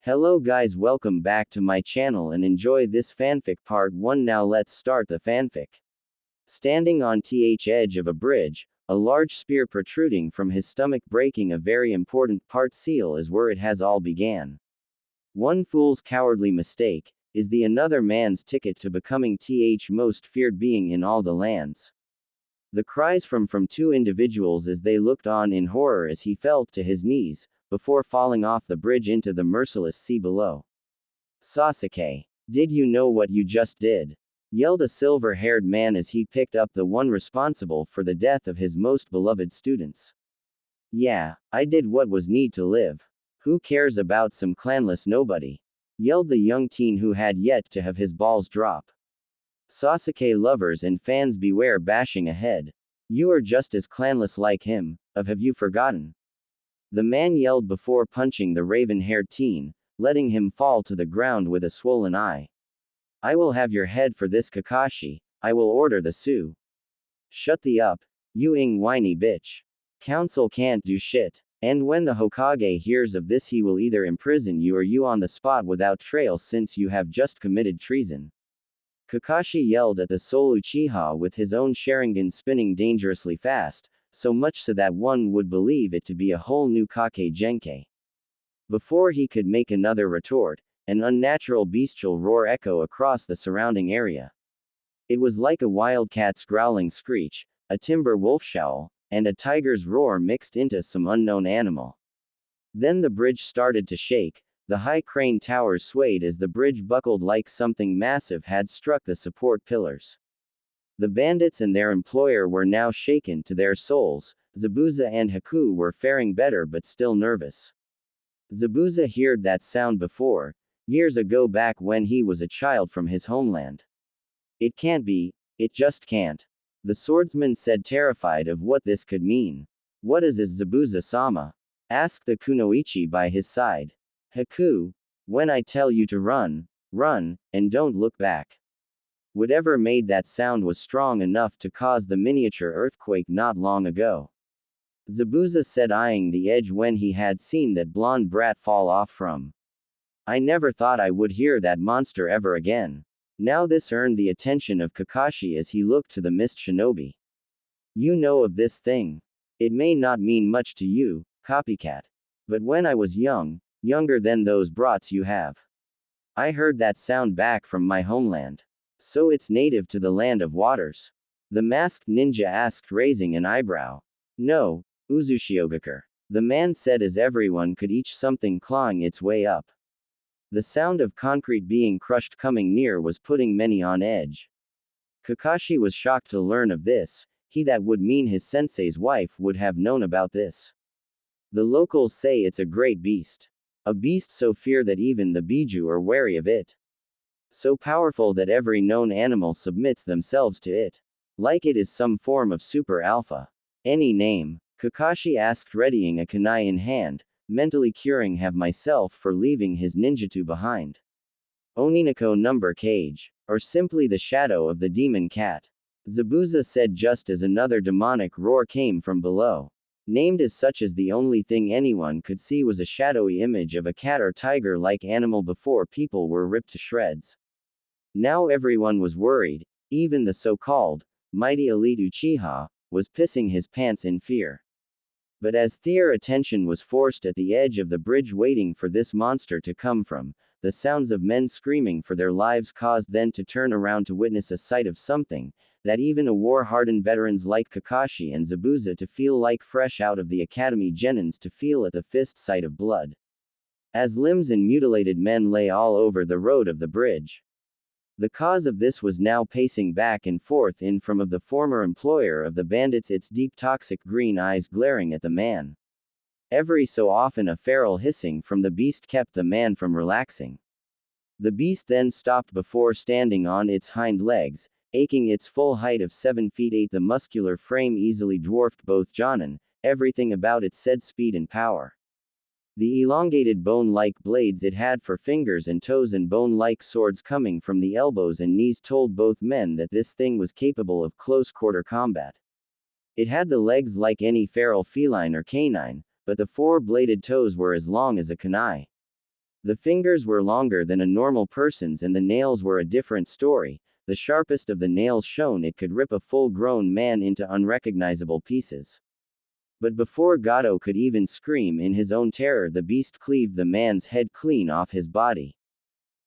Hello guys, welcome back to my channel and enjoy this fanfic part 1. Now let's start the fanfic. Standing on the edge of a bridge, a large spear protruding from his stomach breaking a very important part seal is where it has all began. One fool's cowardly mistake, is the another man's ticket to becoming the most feared being in all the lands. The cries from two individuals as they looked on in horror as he fell to his knees, before falling off the bridge into the merciless sea below. Sasuke, did you know what you just did? Yelled a silver-haired man as he picked up the one responsible for the death of his most beloved students. Yeah, I did what was need to live. Who cares about some clanless nobody? Yelled the young teen who had yet to have his balls drop. Sasuke lovers and fans beware bashing ahead. You are just as clanless like him, have you forgotten? The man yelled before punching the raven-haired teen, letting him fall to the ground with a swollen eye. I will have your head for this, Kakashi. I will order the Su. Shut the up, you whiny bitch. Council can't do shit. And when the Hokage hears of this, he will either imprison you or you on the spot without trial, since you have just committed treason. Kakashi yelled at the sole Uchiha with his own Sharingan spinning dangerously fast, so much so that one would believe it to be a whole new Kake Genkai. Before he could make another retort, an unnatural bestial roar echoed across the surrounding area. It was like a wildcat's growling screech, a timber wolf howl, and a tiger's roar mixed into some unknown animal. Then the bridge started to shake, the high crane towers swayed as the bridge buckled like something massive had struck the support pillars. The bandits and their employer were now shaken to their souls. Zabuza and Haku were faring better but still nervous. Zabuza heard that sound before, years ago back when he was a child from his homeland. It can't be, it just can't. The swordsman said, terrified of what this could mean. What is this, Zabuza-sama? Asked the kunoichi by his side. Haku, when I tell you to run, run, and don't look back. Whatever made that sound was strong enough to cause the miniature earthquake not long ago. Zabuza said, eyeing the edge when he had seen that blonde brat fall off from. I never thought I would hear that monster ever again. Now this earned the attention of Kakashi as he looked to the mist shinobi. You know of this thing. It may not mean much to you, copycat. But when I was young, younger than those brats you have, I heard that sound back from my homeland. So it's native to the land of waters? The masked ninja asked, raising an eyebrow. No, Uzushiogakure. The man said as everyone could each something clawing its way up. The sound of concrete being crushed coming near was putting many on edge. Kakashi was shocked to learn of this. That would mean his sensei's wife would have known about this. The locals say it's a great beast. A beast so fierce that even the Biju are wary of it. So powerful that every known animal submits themselves to it. Like it is some form of super alpha. Any name? Kakashi asked, readying a kunai in hand, mentally curing have myself for leaving his ninjutsu behind. Oninako number cage. Or simply the shadow of the demon cat. Zabuza said just as another demonic roar came from below. Named as such as the only thing anyone could see was a shadowy image of a cat or tiger-like animal before people were ripped to shreds. Now everyone was worried, even the so-called mighty elite Uchiha was pissing his pants in fear. But as their attention was forced at the edge of the bridge waiting for this monster to come from, the sounds of men screaming for their lives caused them to turn around to witness a sight of something that even a war-hardened veterans like Kakashi and Zabuza to feel like fresh out of the academy genins to feel at the fist sight of blood. As limbs and mutilated men lay all over the road of the bridge. The cause of this was now pacing back and forth in from of the former employer of the bandits, its deep toxic green eyes glaring at the man. Every so often a feral hissing from the beast kept the man from relaxing. The beast then stopped before standing on its hind legs, aching its full height of 7 feet 8. The muscular frame easily dwarfed both Jonin, everything about it said speed and power. The elongated bone-like blades it had for fingers and toes and bone-like swords coming from the elbows and knees told both men that this thing was capable of close-quarter combat. It had the legs like any feral feline or canine, but the four-bladed toes were as long as a kunai. The fingers were longer than a normal person's and the nails were a different story. The sharpest of the nails shone it could rip a full-grown man into unrecognizable pieces. But before Gato could even scream in his own terror, the beast cleaved the man's head clean off his body.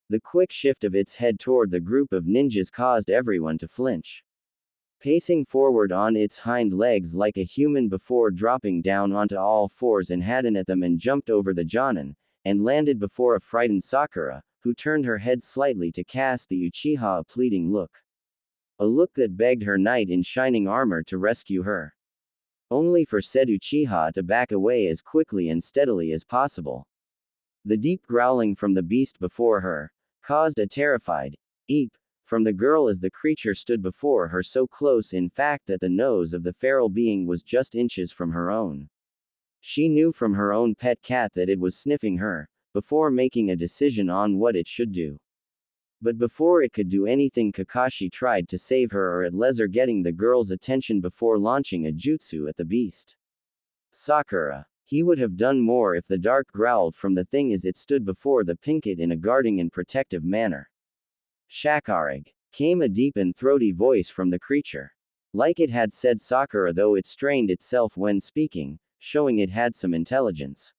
The quick shift of its head toward the group of ninjas caused everyone to flinch. Pacing forward on its hind legs like a human before dropping down onto all fours and hadden at them and jumped over the Jonin, and landed before a frightened Sakura, who turned her head slightly to cast the Uchiha a pleading look. A look that begged her knight in shining armor to rescue her. Only for said Uchiha to back away as quickly and steadily as possible. The deep growling from the beast before her caused a terrified eep from the girl as the creature stood before her, so close in fact that the nose of the feral being was just inches from her own. She knew from her own pet cat that it was sniffing her, before making a decision on what it should do. But before it could do anything, Kakashi tried to save her, or at least getting the girl's attention before launching a jutsu at the beast. Sakura. He would have done more if the dark growled from the thing as it stood before the pinkett in a guarding and protective manner. Shakarag. Came a deep and throaty voice from the creature. Like it had said Sakura, though it strained itself when speaking, showing it had some intelligence.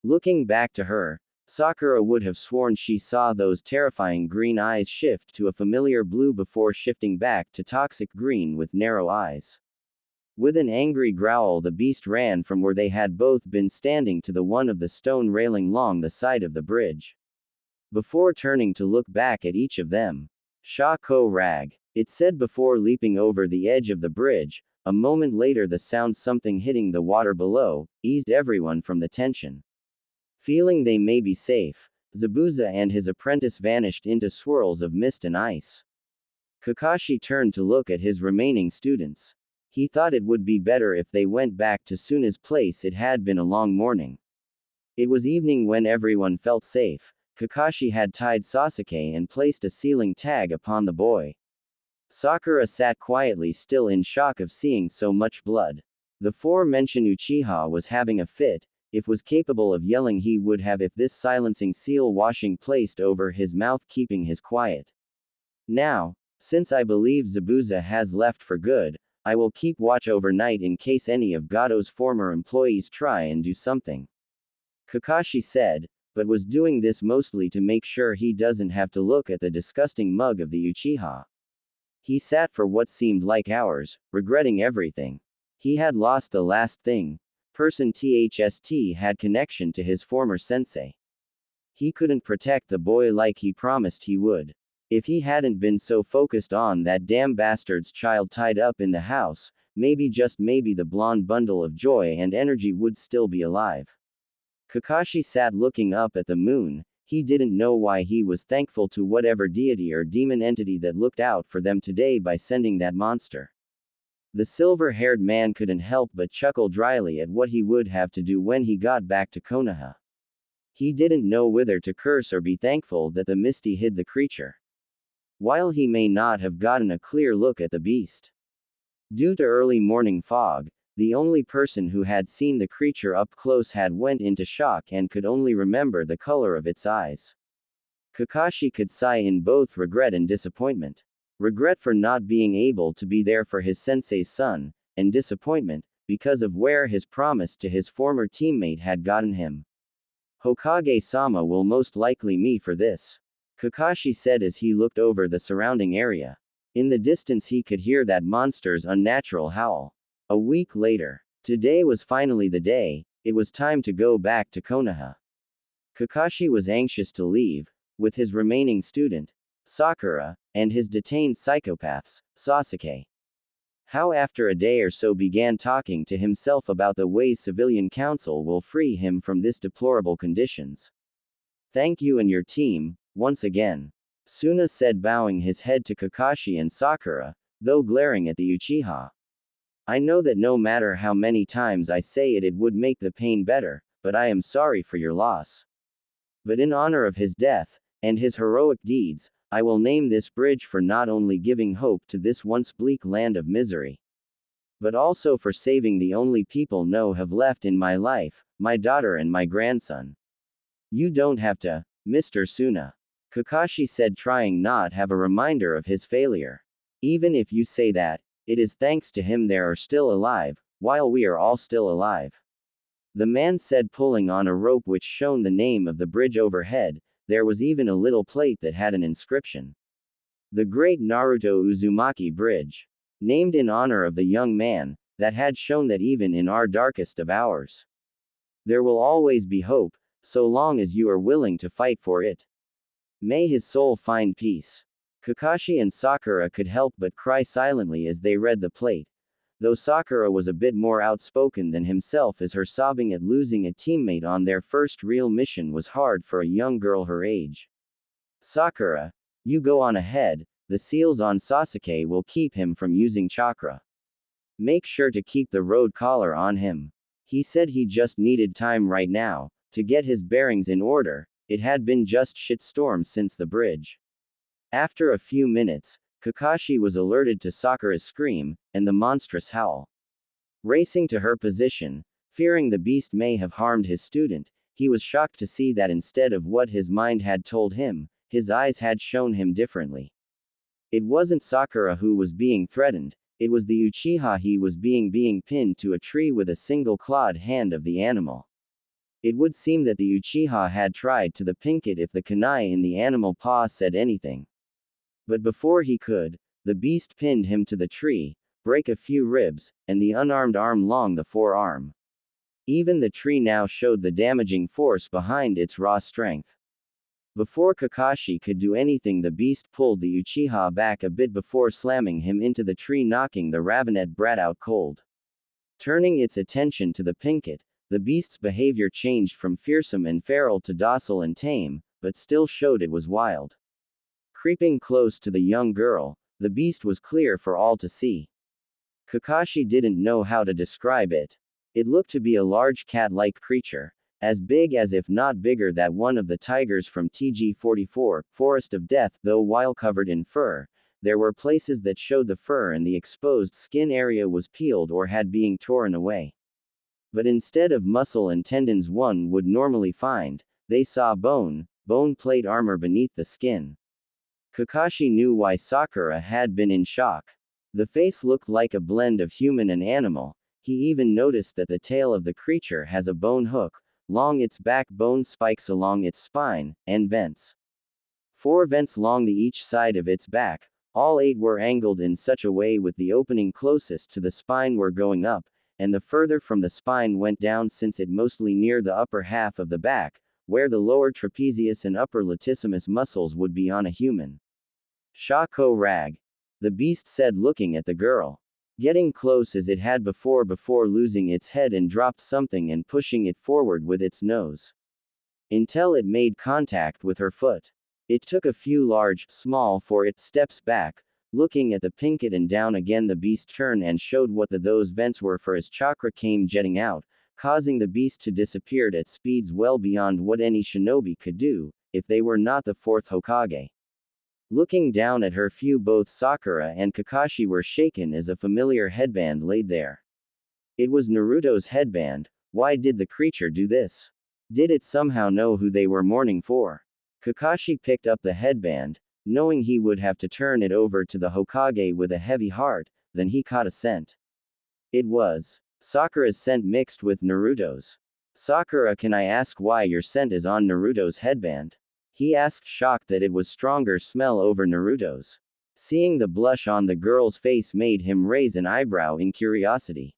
Looking back to her, Sakura would have sworn she saw those terrifying green eyes shift to a familiar blue before shifting back to toxic green with narrow eyes. With an angry growl, the beast ran from where they had both been standing to the one of the stone railing along the side of the bridge. Before turning to look back at each of them. Sha ko rag. It said before leaping over the edge of the bridge. A moment later, the sound something hitting the water below eased everyone from the tension. Feeling they may be safe, Zabuza and his apprentice vanished into swirls of mist and ice. Kakashi turned to look at his remaining students. He thought it would be better if they went back to Tsune's place. It had been a long morning. It was evening when everyone felt safe. Kakashi had tied Sasuke and placed a sealing tag upon the boy. Sakura sat quietly still in shock of seeing so much blood. The forementioned Uchiha was having a fit. If was capable of yelling he would have if this silencing seal washing placed over his mouth keeping his quiet. Now, since I believe Zabuza has left for good, I will keep watch overnight in case any of Gato's former employees try and do something. Kakashi said, but was doing this mostly to make sure he doesn't have to look at the disgusting mug of the Uchiha. He sat for what seemed like hours, regretting everything. He had lost the last thing. Person THST had connection to his former sensei. He couldn't protect the boy like he promised he would. If he hadn't been so focused on that damn bastard's child tied up in the house, maybe just maybe the blonde bundle of joy and energy would still be alive. Kakashi sat looking up at the moon. He didn't know why he was thankful to whatever deity or demon entity that looked out for them today by sending that monster. The silver-haired man couldn't help but chuckle dryly at what he would have to do when he got back to Konoha. He didn't know whether to curse or be thankful that the misty hid the creature. While he may not have gotten a clear look at the beast. Due to early morning fog, the only person who had seen the creature up close had went into shock and could only remember the color of its eyes. Kakashi could sigh in both regret and disappointment. Regret for not being able to be there for his sensei's son, and disappointment, because of where his promise to his former teammate had gotten him. Hokage-sama will most likely me for this. Kakashi said as he looked over the surrounding area. In the distance he could hear that monster's unnatural howl. A week later. Today was finally the day. It was time to go back to Konoha. Kakashi was anxious to leave, with his remaining student, Sakura, and his detained psychopaths, Sasuke. How after a day or so began talking to himself about the ways civilian council will free him from this deplorable conditions. Thank you and your team, once again. Suna said, bowing his head to Kakashi and Sakura, though glaring at the Uchiha. I know that no matter how many times I say it, it would make the pain better, but I am sorry for your loss. But in honor of his death, and his heroic deeds, I will name this bridge for not only giving hope to this once bleak land of misery, but also for saving the only people know have left in my life, my daughter and my grandson. You don't have to, Mr. Suna. Kakashi said, trying not have a reminder of his failure. Even if you say that, it is thanks to him they are still alive, while we are all still alive. The man said, pulling on a rope which shone the name of the bridge overhead. There was even a little plate that had an inscription. The Great Naruto Uzumaki Bridge. Named in honor of the young man, that had shown that even in our darkest of hours, there will always be hope, so long as you are willing to fight for it. May his soul find peace. Kakashi and Sakura could help but cry silently as they read the plate, though Sakura was a bit more outspoken than himself, as her sobbing at losing a teammate on their first real mission was hard for a young girl her age. Sakura, you go on ahead, the seals on Sasuke will keep him from using chakra. Make sure to keep the road collar on him. He said he just needed time right now, to get his bearings in order. It had been just shitstorm since the bridge. After a few minutes, Kakashi was alerted to Sakura's scream, and the monstrous howl. Racing to her position, fearing the beast may have harmed his student, he was shocked to see that instead of what his mind had told him, his eyes had shown him differently. It wasn't Sakura who was being threatened, it was the Uchiha he was being pinned to a tree with a single clawed hand of the animal. It would seem that the Uchiha had tried to pink it if the kunai in the animal paw said anything. But before he could, the beast pinned him to the tree, break a few ribs, and the unarmed arm long the forearm. Even the tree now showed the damaging force behind its raw strength. Before Kakashi could do anything, the beast pulled the Uchiha back a bit before slamming him into the tree, knocking the ravenet brat out cold. Turning its attention to the pinket, the beast's behavior changed from fearsome and feral to docile and tame, but still showed it was wild. Creeping close to the young girl, the beast was clear for all to see. Kakashi didn't know how to describe it. It looked to be a large cat-like creature, as big as if not bigger than one of the tigers from TG-44, Forest of Death, though while covered in fur, there were places that showed the fur and the exposed skin area was peeled or had been torn away. But instead of muscle and tendons one would normally find, they saw bone plate armor beneath the skin. Kakashi knew why Sakura had been in shock. The face looked like a blend of human and animal. He even noticed that the tail of the creature has a bone hook, long its back, bone spikes along its spine, and vents. 4 vents along each side of its back. All 8 were angled in such a way with the opening closest to the spine were going up, and the further from the spine went down, since it mostly near the upper half of the back, where the lower trapezius and upper latissimus muscles would be on a human. Shako rag. The beast said, looking at the girl. Getting close as it had before losing its head, and dropped something and pushing it forward with its nose, until it made contact with her foot. It took a few small steps back, looking at the pinket and down again. The beast turned and showed what those vents were, for his chakra came jetting out, causing the beast to disappear at speeds well beyond what any shinobi could do, if they were not the 4th Hokage. Looking down at her, both Sakura and Kakashi were shaken as a familiar headband laid there. It was Naruto's headband. Why did the creature do this? Did it somehow know who they were mourning for? Kakashi picked up the headband, knowing he would have to turn it over to the Hokage with a heavy heart. Then he caught a scent. It was Sakura's scent mixed with Naruto's. Sakura, can I ask why your scent is on Naruto's headband? He asked, shocked that it was stronger smell over Naruto's. Seeing the blush on the girl's face made him raise an eyebrow in curiosity.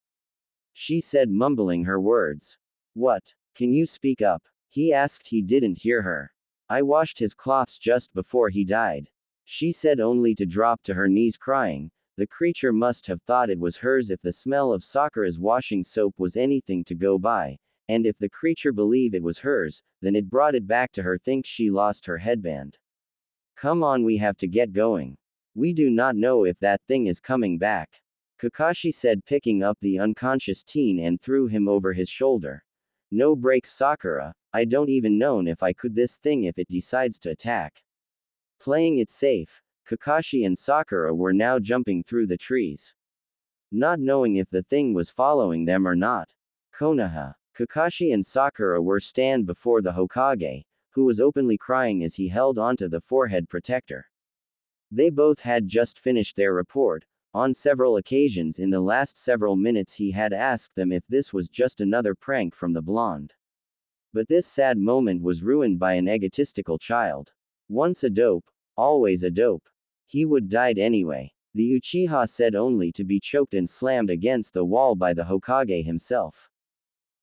She said, mumbling her words. What? Can you speak up? He asked. He didn't hear her. I washed his cloths just before he died. She said, only to drop to her knees crying. The creature must have thought it was hers if the smell of Sakura's washing soap was anything to go by. And if the creature believed it was hers, then it brought it back to her. Think she lost her headband. Come on, we have to get going. We do not know if that thing is coming back. Kakashi said, picking up the unconscious teen and threw him over his shoulder. No breaks, Sakura. I don't even know if I could this thing if it decides to attack. Playing it safe, Kakashi and Sakura were now jumping through the trees, not knowing if the thing was following them or not. Konoha. Kakashi and Sakura were stand before the Hokage, who was openly crying as he held onto the forehead protector. They both had just finished their report. On several occasions in the last several minutes he had asked them if this was just another prank from the blonde. But this sad moment was ruined by an egotistical child. Once a dope, always a dope. He would died anyway. The Uchiha said only to be choked and slammed against the wall by the Hokage himself.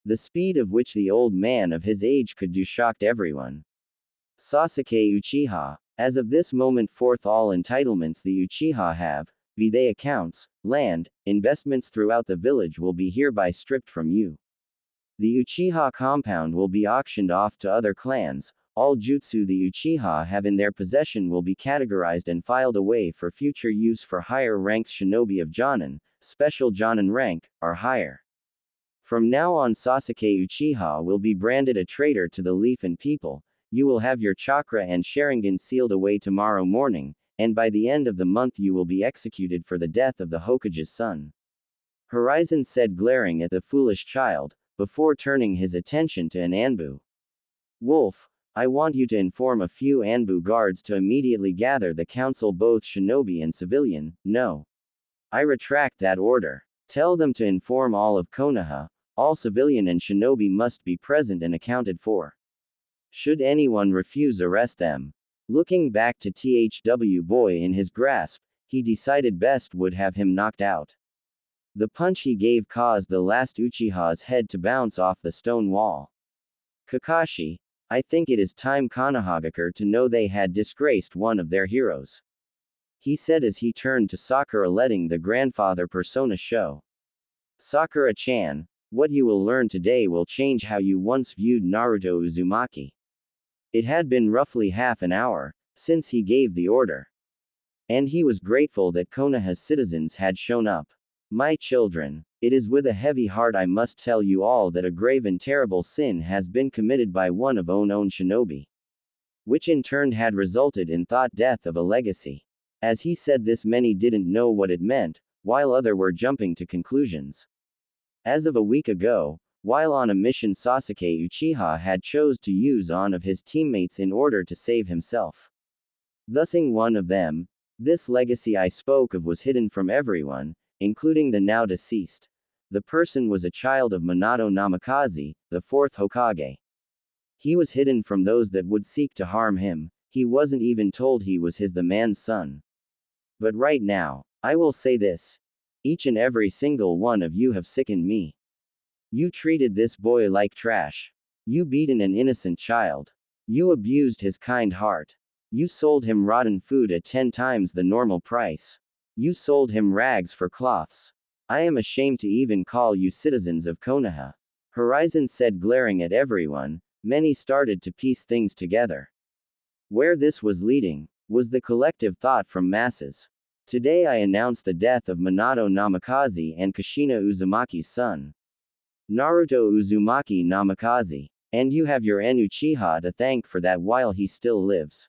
The speed of which the old man of his age could do shocked everyone. Sasuke Uchiha. As of this moment forth all entitlements the Uchiha have, be they accounts, land, investments throughout the village will be hereby stripped from you. The Uchiha compound will be auctioned off to other clans. All jutsu the Uchiha have in their possession will be categorized and filed away for future use for higher ranked shinobi of Jonin, special Jonin rank, or higher. From now on Sasuke Uchiha will be branded a traitor to the Leaf and people. You will have your chakra and Sharingan sealed away tomorrow morning, and by the end of the month you will be executed for the death of the Hokage's son. Horizon said glaring at the foolish child, before turning his attention to an Anbu. Wolf, I want you to inform a few Anbu guards to immediately gather the council both shinobi and civilian. No. I retract that order. Tell them to inform all of Konoha, all civilian and shinobi must be present and accounted for. Should anyone refuse, arrest them. Looking back to THW boy in his grasp, he decided best would have him knocked out. The punch he gave caused the last Uchiha's head to bounce off the stone wall. Kakashi, I think it is time Konohagakure to know they had disgraced one of their heroes. He said as he turned to Sakura letting the grandfather persona show. Sakura-chan, what you will learn today will change how you once viewed Naruto Uzumaki. It had been roughly half an hour since he gave the order. And he was grateful that Konoha's citizens had shown up. My children, it is with a heavy heart I must tell you all that a grave and terrible sin has been committed by one of own shinobi. Which in turn had resulted in thought death of a legacy. As he said this many didn't know what it meant, while other were jumping to conclusions. As of a week ago, while on a mission Sasuke Uchiha had chose to use on of his teammates in order to save himself. Thusing one of them, this legacy I spoke of was hidden from everyone, including the now deceased. The person was a child of Minato Namikaze, the fourth Hokage. He was hidden from those that would seek to harm him. He wasn't even told he was the man's son. But right now, I will say this. Each and every single one of you have sickened me. You treated this boy like trash. You beaten an innocent child. You abused his kind heart. You sold him rotten food at 10 times the normal price. You sold him rags for cloths. I am ashamed to even call you citizens of Konoha. Horizon said glaring at everyone. Many started to piece things together. Where this was leading, was the collective thought from masses. Today I announce the death of Minato Namikaze and Kushina Uzumaki's son. Naruto Uzumaki Namikaze. And you have your Uchiha to thank for that while he still lives.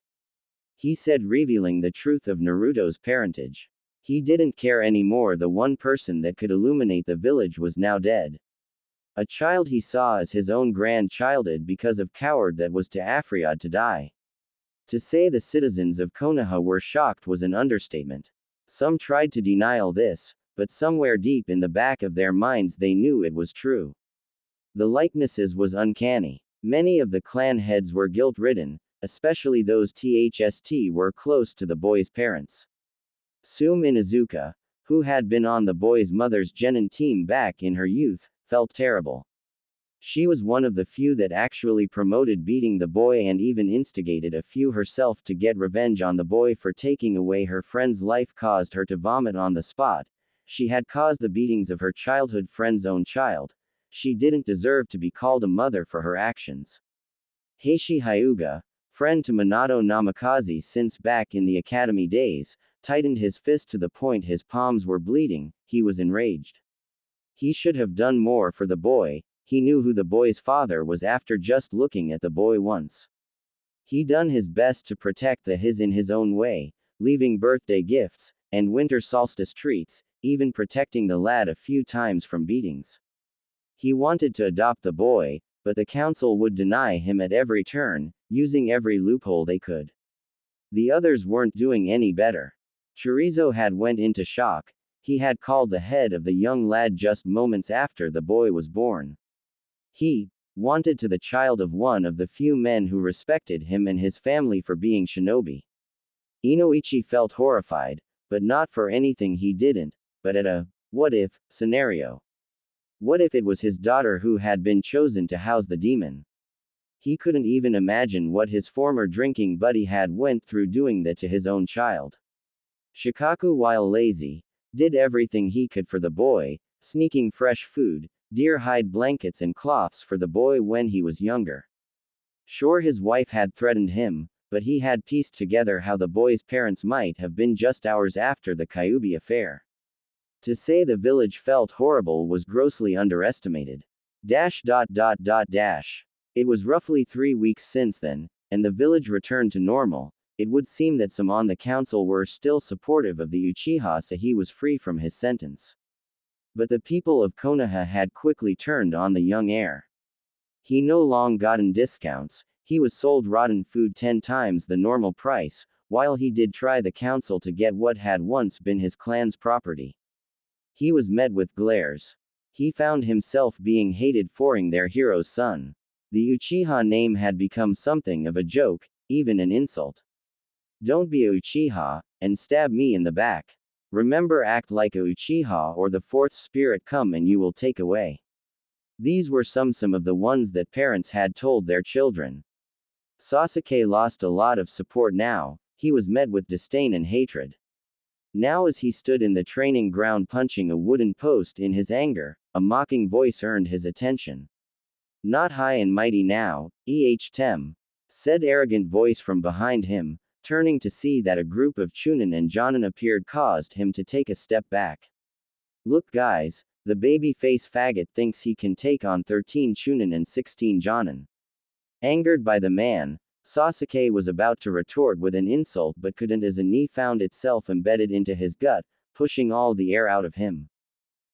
He said revealing the truth of Naruto's parentage. He didn't care anymore, the one person that could illuminate the village was now dead. A child he saw as his own grandchildhood because of coward that was to Afriad to die. To say the citizens of Konoha were shocked was an understatement. Some tried to deny all this, but somewhere deep in the back of their minds they knew it was true. The likenesses was uncanny. Many of the clan heads were guilt-ridden, especially those THST were close to the boy's parents. Tsume Inuzuka, who had been on the boy's mother's genin team back in her youth, felt terrible. She was one of the few that actually promoted beating the boy and even instigated a few herself to get revenge on the boy for taking away her friend's life, caused her to vomit on the spot. She had caused the beatings of her childhood friend's own child. She didn't deserve to be called a mother for her actions. Heishi Hyuga, friend to Minato Namikaze since back in the academy days, tightened his fist to the point his palms were bleeding. He was enraged. He should have done more for the boy. He knew who the boy's father was after just looking at the boy once. He done his best to protect his in his own way, leaving birthday gifts, and winter solstice treats, even protecting the lad a few times from beatings. He wanted to adopt the boy, but the council would deny him at every turn, using every loophole they could. The others weren't doing any better. Chorizo had went into shock. He had called the head of the young lad just moments after the boy was born. He wanted to the child of one of the few men who respected him and his family for being shinobi. Inoichi felt horrified, but not for anything he didn't, but at a what-if scenario. What if it was his daughter who had been chosen to house the demon? He couldn't even imagine what his former drinking buddy had went through doing that to his own child. Shikaku, while lazy, did everything he could for the boy, sneaking fresh food, deer hide blankets and cloths for the boy when he was younger. Sure, his wife had threatened him, but he had pieced together how the boy's parents might have been just hours after the Kyuubi affair. To say the village felt horrible was grossly underestimated. It was roughly 3 weeks since then, and the village returned to normal. It would seem that some on the council were still supportive of the Uchiha, so he was free from his sentence. But the people of Konoha had quickly turned on the young heir. He no longer gotten discounts, he was sold rotten food 10 times the normal price, while he did try the council to get what had once been his clan's property. He was met with glares. He found himself being hated for being their hero's son. The Uchiha name had become something of a joke, even an insult. Don't be a Uchiha, and stab me in the back. Remember, act like a Uchiha or the fourth spirit come and you will take away. These were some of the ones that parents had told their children. Sasuke lost a lot of support now, he was met with disdain and hatred. Now as he stood in the training ground punching a wooden post in his anger, a mocking voice earned his attention. Not high and mighty now, Tem, said arrogant voice from behind him, turning to see that a group of Chunin and Jonin appeared caused him to take a step back. Look guys, the baby face faggot thinks he can take on 13 Chunin and 16 Jonin. Angered by the man, Sasuke was about to retort with an insult but couldn't as a knee found itself embedded into his gut, pushing all the air out of him.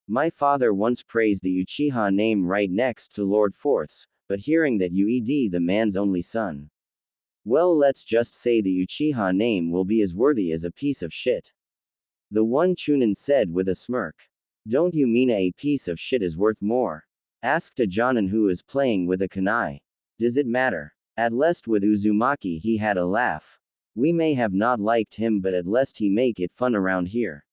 My father once praised the Uchiha name right next to Lord Fourth's, but hearing that you'd the man's only son. Well, let's just say the Uchiha name will be as worthy as a piece of shit. The one Chunin said with a smirk. Don't you mean a piece of shit is worth more? Asked a Jonin who is playing with a kunai. Does it matter? At least with Uzumaki he had a laugh. We may have not liked him but at least he make it fun around here.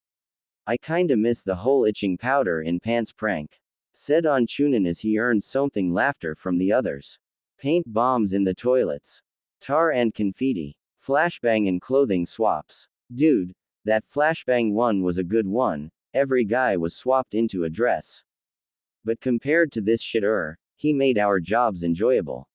I kinda miss the whole itching powder in pants prank. Said on Chunin as he earned something laughter from the others. Paint bombs in the toilets. Tar and confetti. Flashbang and clothing swaps. Dude, that flashbang one was a good one, every guy was swapped into a dress. But compared to this shit he made our jobs enjoyable.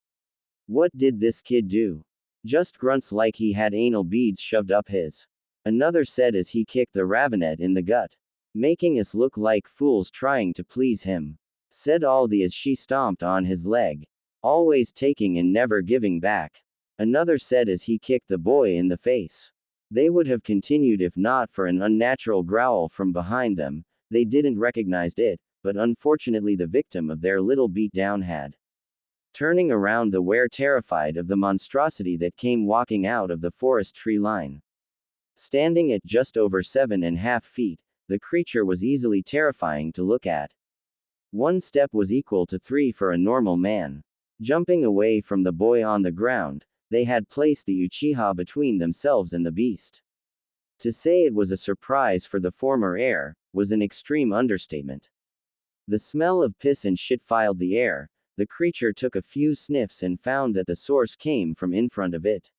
What did this kid do? Just grunts like he had anal beads shoved up his. Another said as he kicked the ravenet in the gut. Making us look like fools trying to please him. Said Aldi as she stomped on his leg. Always taking and never giving back. Another said as he kicked the boy in the face. They would have continued if not for an unnatural growl from behind them. They didn't recognize it, but unfortunately the victim of their little beatdown had. Turning around the were terrified of the monstrosity that came walking out of the forest tree line. Standing at just over 7.5 feet, the creature was easily terrifying to look at. One step was equal to 3 for a normal man. Jumping away from the boy on the ground, they had placed the Uchiha between themselves and the beast. To say it was a surprise for the former heir, was an extreme understatement. The smell of piss and shit filled the air. The creature took a few sniffs and found that the source came from in front of it.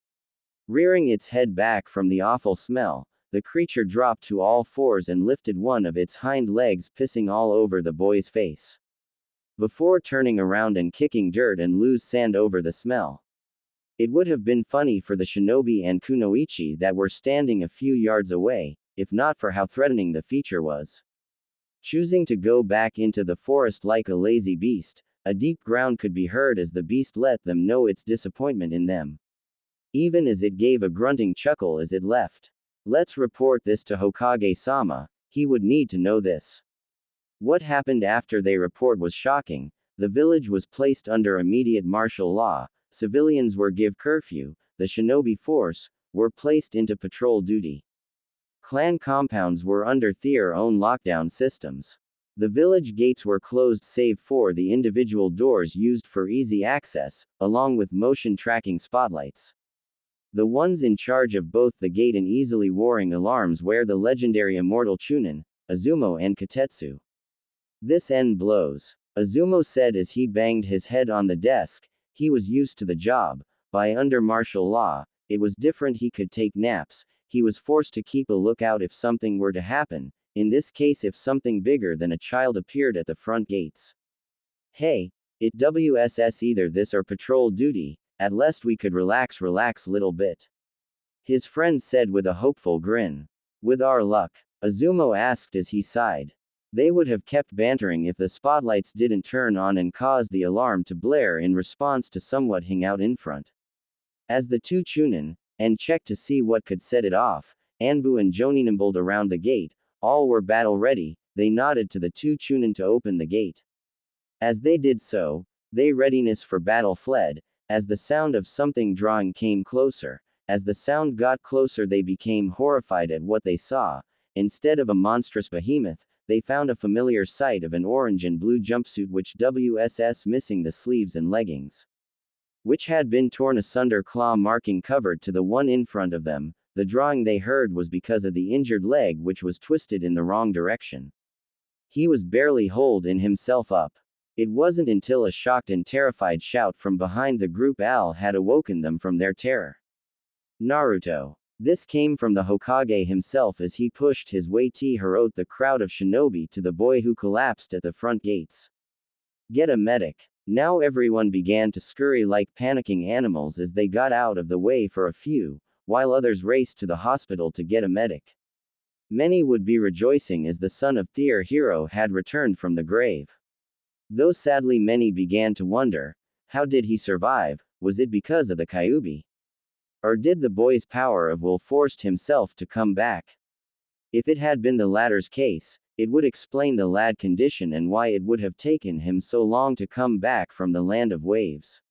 Rearing its head back from the awful smell, the creature dropped to all fours and lifted one of its hind legs, pissing all over the boy's face. Before turning around and kicking dirt and loose sand over the smell. It would have been funny for the shinobi and kunoichi that were standing a few yards away, if not for how threatening the feature was. Choosing to go back into the forest like a lazy beast, a deep growl could be heard as the beast let them know its disappointment in them. Even as it gave a grunting chuckle as it left. Let's report this to Hokage-sama, he would need to know this. What happened after they report was shocking. The village was placed under immediate martial law, civilians were given curfew, the shinobi force were placed into patrol duty. Clan compounds were under their own lockdown systems. The village gates were closed save for the individual doors used for easy access, along with motion tracking spotlights. The ones in charge of both the gate and easily warring alarms were the legendary immortal Chunin, Azumo and Katetsu. This end blows. Azumo said as he banged his head on the desk, he was used to the job. By under martial law, it was different. He could take naps, he was forced to keep a lookout if something were to happen, in this case if something bigger than a child appeared at the front gates. Hey, it WSS either this or patrol duty, at least we could relax little bit. His friend said with a hopeful grin. With our luck, Azumo asked as he sighed. They would have kept bantering if the spotlights didn't turn on and cause the alarm to blare in response to somewhat hang out in front. As the two Chunin, and checked to see what could set it off, Anbu and Joninimbled around the gate, all were battle ready, they nodded to the two Chunin to open the gate. As they did so, their readiness for battle fled, as the sound of something drawing came closer. As the sound got closer they became horrified at what they saw. Instead of a monstrous behemoth, they found a familiar sight of an orange and blue jumpsuit which WSS missing the sleeves and leggings, which had been torn asunder, claw marking covered to the one in front of them. The drawing they heard was because of the injured leg which was twisted in the wrong direction. He was barely holding himself up. It wasn't until a shocked and terrified shout from behind the group Al had awoken them from their terror. Naruto. This came from the Hokage himself as he pushed his way throughout the crowd of shinobi to the boy who collapsed at the front gates. Get a medic. Now everyone began to scurry like panicking animals as they got out of the way for a few, while others raced to the hospital to get a medic. Many would be rejoicing as the son of their hero had returned from the grave. Though sadly many began to wonder, how did he survive? Was it because of the Kyuubi? Or did the boy's power of will forced himself to come back? If it had been the latter's case, it would explain the lad condition and why it would have taken him so long to come back from the land of waves.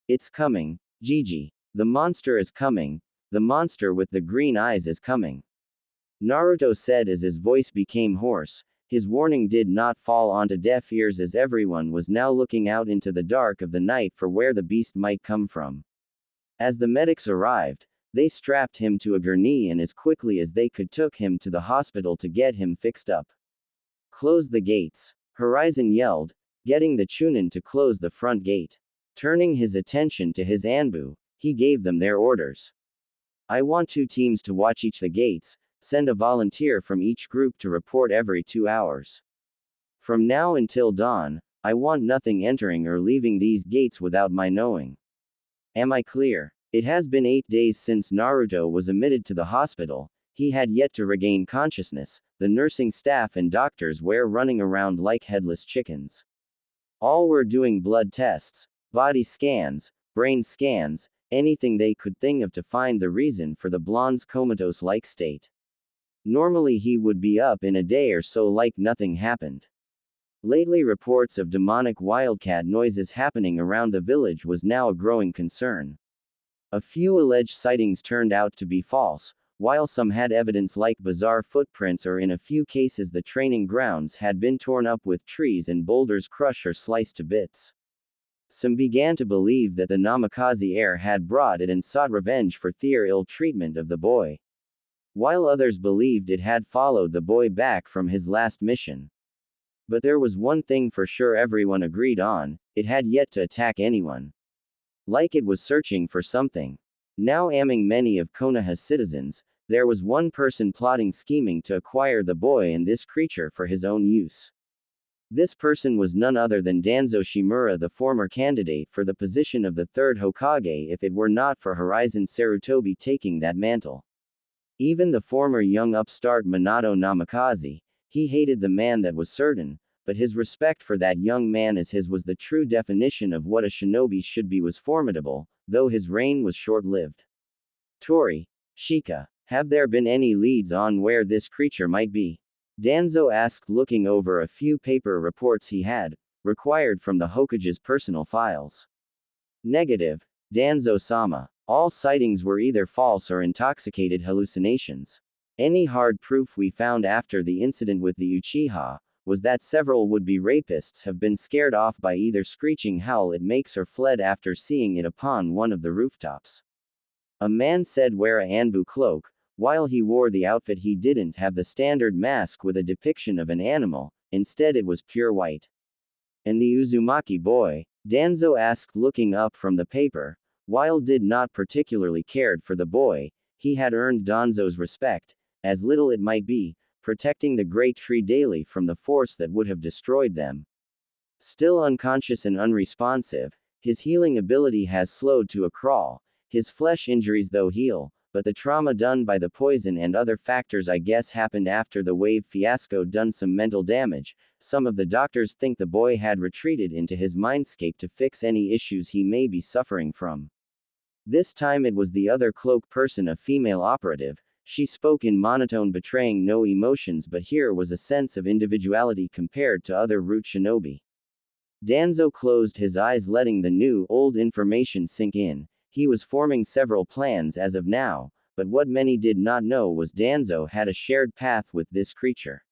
It's coming, Gigi. The monster is coming. The monster with the green eyes is coming. Naruto said as his voice became hoarse. His warning did not fall onto deaf ears as everyone was now looking out into the dark of the night for where the beast might come from. As the medics arrived, they strapped him to a gurney and as quickly as they could took him to the hospital to get him fixed up. Close the gates. Horizon yelled, getting the Chunin to close the front gate. Turning his attention to his Anbu, he gave them their orders. I want 2 teams to watch each the gates. Send a volunteer from each group to report every 2 hours. From now until dawn, I want nothing entering or leaving these gates without my knowing. Am I clear? It has been 8 days since Naruto was admitted to the hospital. He had yet to regain consciousness. The nursing staff and doctors were running around like headless chickens. All were doing blood tests, body scans, brain scans, anything they could think of to find the reason for the blonde's comatose-like state. Normally he would be up in a day or so like nothing happened. Lately reports of demonic wildcat noises happening around the village was now a growing concern. A few alleged sightings turned out to be false, while some had evidence like bizarre footprints or in a few cases the training grounds had been torn up with trees and boulders crushed or sliced to bits. Some began to believe that the Namikaze heir had brought it and sought revenge for their ill treatment of the boy, while others believed it had followed the boy back from his last mission. But there was one thing for sure everyone agreed on, it had yet to attack anyone. Like it was searching for something. Now aiming many of Konoha's citizens, there was one person plotting scheming to acquire the boy and this creature for his own use. This person was none other than Danzo Shimura, the former candidate for the position of the 3rd Hokage if it were not for Horizon Sarutobi taking that mantle. Even the former young upstart Minato Namikaze, he hated the man that was certain, but his respect for that young man as his was the true definition of what a shinobi should be was formidable, though his reign was short-lived. Tori, Shika, have there been any leads on where this creature might be? Danzo asked, looking over a few paper reports he had required from the Hokage's personal files. Negative, Danzo-sama. All sightings were either false or intoxicated hallucinations. Any hard proof we found after the incident with the Uchiha was that several would-be rapists have been scared off by either screeching howl it makes or fled after seeing it upon one of the rooftops. A man said wear a Anbu cloak. While he wore the outfit he didn't have the standard mask with a depiction of an animal, instead it was pure white. And the Uzumaki boy? Danzo asked, looking up from the paper. While did not particularly cared for the boy, he had earned Danzo's respect, as little it might be, protecting the great tree daily from the force that would have destroyed them. Still unconscious and unresponsive, his healing ability has slowed to a crawl. His flesh injuries though heal, but the trauma done by the poison and other factors I guess happened after the wave fiasco done some mental damage. Some of the doctors think the boy had retreated into his mindscape to fix any issues he may be suffering from. This time it was the other cloak person, a female operative. She spoke in monotone, betraying no emotions, but here was a sense of individuality compared to other root shinobi. Danzo closed his eyes, letting the new, old information sink in. He was forming several plans as of now, but what many did not know was Danzo had a shared path with this creature.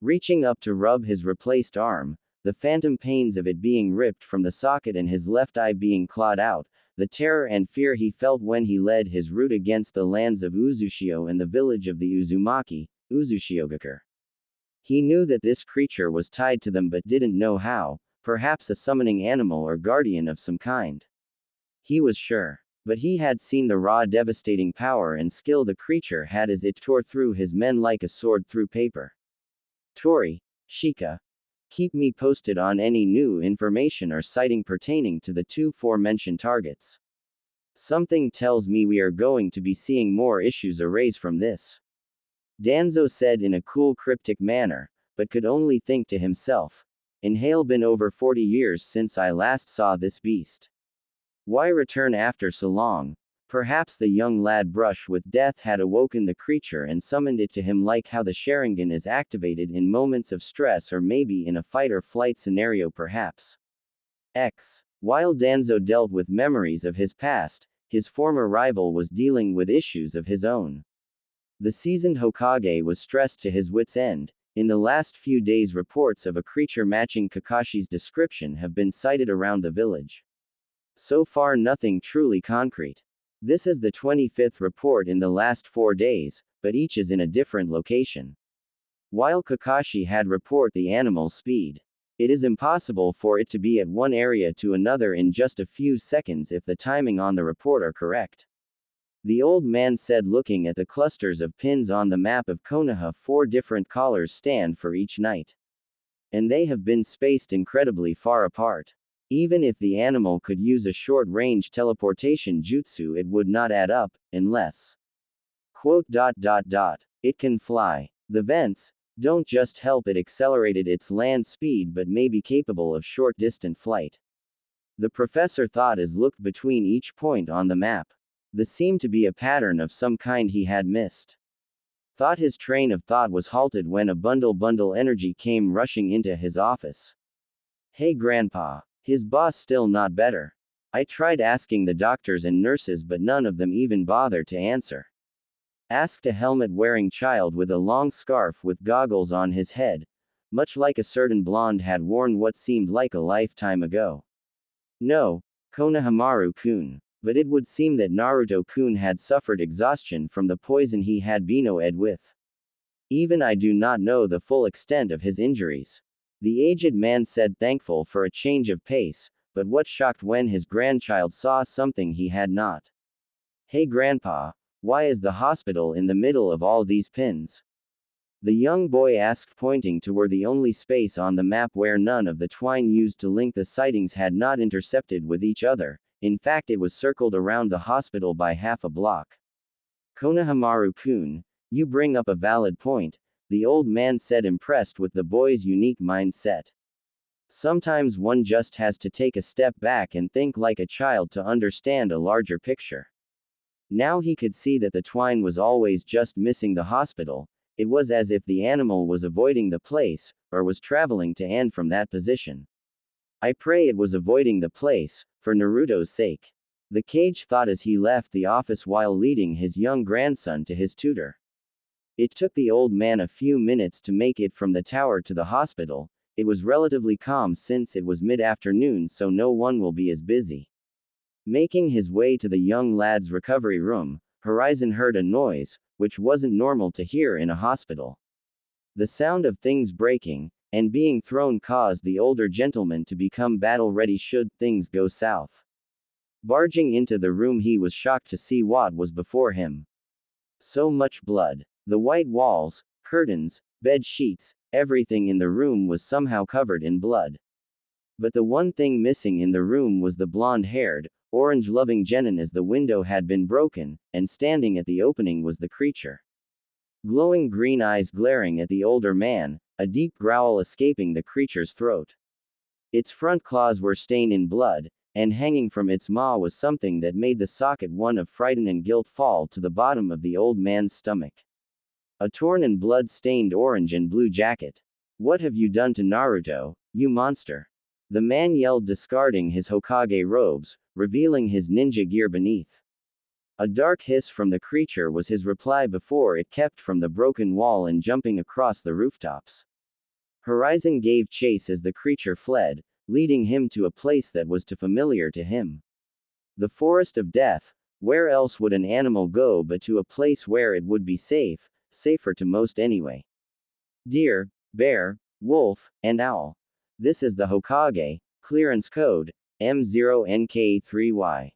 Reaching up to rub his replaced arm, the phantom pains of it being ripped from the socket and his left eye being clawed out, the terror and fear he felt when he led his route against the lands of Uzushio and the village of the Uzumaki, Uzushiogakure. He knew that this creature was tied to them but didn't know how, perhaps a summoning animal or guardian of some kind. He was sure. But he had seen the raw devastating power and skill the creature had as it tore through his men like a sword through paper. Tori, Shika. Keep me posted on any new information or sighting pertaining to the two aforementioned targets. Something tells me we are going to be seeing more issues arise from this. Danzo said in a cool, cryptic manner, but could only think to himself. Inhale, been over 40 years since I last saw this beast. Why return after so long? Perhaps the young lad brush with death had awoken the creature and summoned it to him, like how the Sharingan is activated in moments of stress, or maybe in a fight or flight scenario perhaps. While Danzo dealt with memories of his past, his former rival was dealing with issues of his own. The seasoned Hokage was stressed to his wits' end. In the last few days reports of a creature matching Kakashi's description have been cited around the village. So far nothing truly concrete. This is the 25th report in the last 4 days, but each is in a different location. While Kakashi had report the animal's speed, it is impossible for it to be at one area to another in just a few seconds if the timing on the report are correct. The old man said, looking at the clusters of pins on the map of Konoha. 4 different collars stand for each night. And they have been spaced incredibly far apart. Even if the animal could use a short-range teleportation jutsu, it would not add up, unless. It can fly. The vents don't just help it accelerated its land speed but may be capable of short-distant flight. The professor thought as looked between each point on the map. This seemed to be a pattern of some kind he had missed. Thought his train of thought was halted when a bundle energy came rushing into his office. Hey grandpa. His boss still not better. I tried asking the doctors and nurses but none of them even bothered to answer. Asked a helmet-wearing child with a long scarf with goggles on his head, much like a certain blonde had worn what seemed like a lifetime ago. No, Konohamaru-kun. But it would seem that Naruto-kun had suffered exhaustion from the poison he had been ed with. Even I do not know the full extent of his injuries. The aged man said, thankful for a change of pace, but what shocked when his grandchild saw something he had not. Hey grandpa, why is the hospital in the middle of all these pins? The young boy asked, pointing toward the only space on the map where none of the twine used to link the sightings had not intercepted with each other. In fact, it was circled around the hospital by half a block. Konohamaru-kun, you bring up a valid point, the old man said, impressed with the boy's unique mindset. Sometimes one just has to take a step back and think like a child to understand a larger picture. Now he could see that the twine was always just missing the hospital. It was as if the animal was avoiding the place, or was traveling to and from that position. I pray it was avoiding the place, for Naruto's sake. The cage thought as he left the office while leading his young grandson to his tutor. It took the old man a few minutes to make it from the tower to the hospital. It was relatively calm since it was mid-afternoon, so no one will be as busy. Making his way to the young lad's recovery room, Horizon heard a noise, which wasn't normal to hear in a hospital. The sound of things breaking and being thrown caused the older gentleman to become battle-ready should things go south. Barging into the room, he was shocked to see what was before him. So much blood. The white walls, curtains, bed sheets, everything in the room was somehow covered in blood. But the one thing missing in the room was the blonde-haired, orange-loving genin, as the window had been broken, and standing at the opening was the creature. Glowing green eyes glaring at the older man, a deep growl escaping the creature's throat. Its front claws were stained in blood, and hanging from its maw was something that made the socket one of fright and guilt fall to the bottom of the old man's stomach. A torn and blood-stained orange and blue jacket. What have you done to Naruto, you monster? The man yelled, discarding his Hokage robes, revealing his ninja gear beneath. A dark hiss from the creature was his reply before it kept from the broken wall and jumping across the rooftops. Horizon gave chase as the creature fled, leading him to a place that was too familiar to him. The forest of death. Where else would an animal go but to a place where it would be safe, safer to most anyway. Deer, bear, wolf, and owl. This is the Hokage, clearance code, M0NK3Y.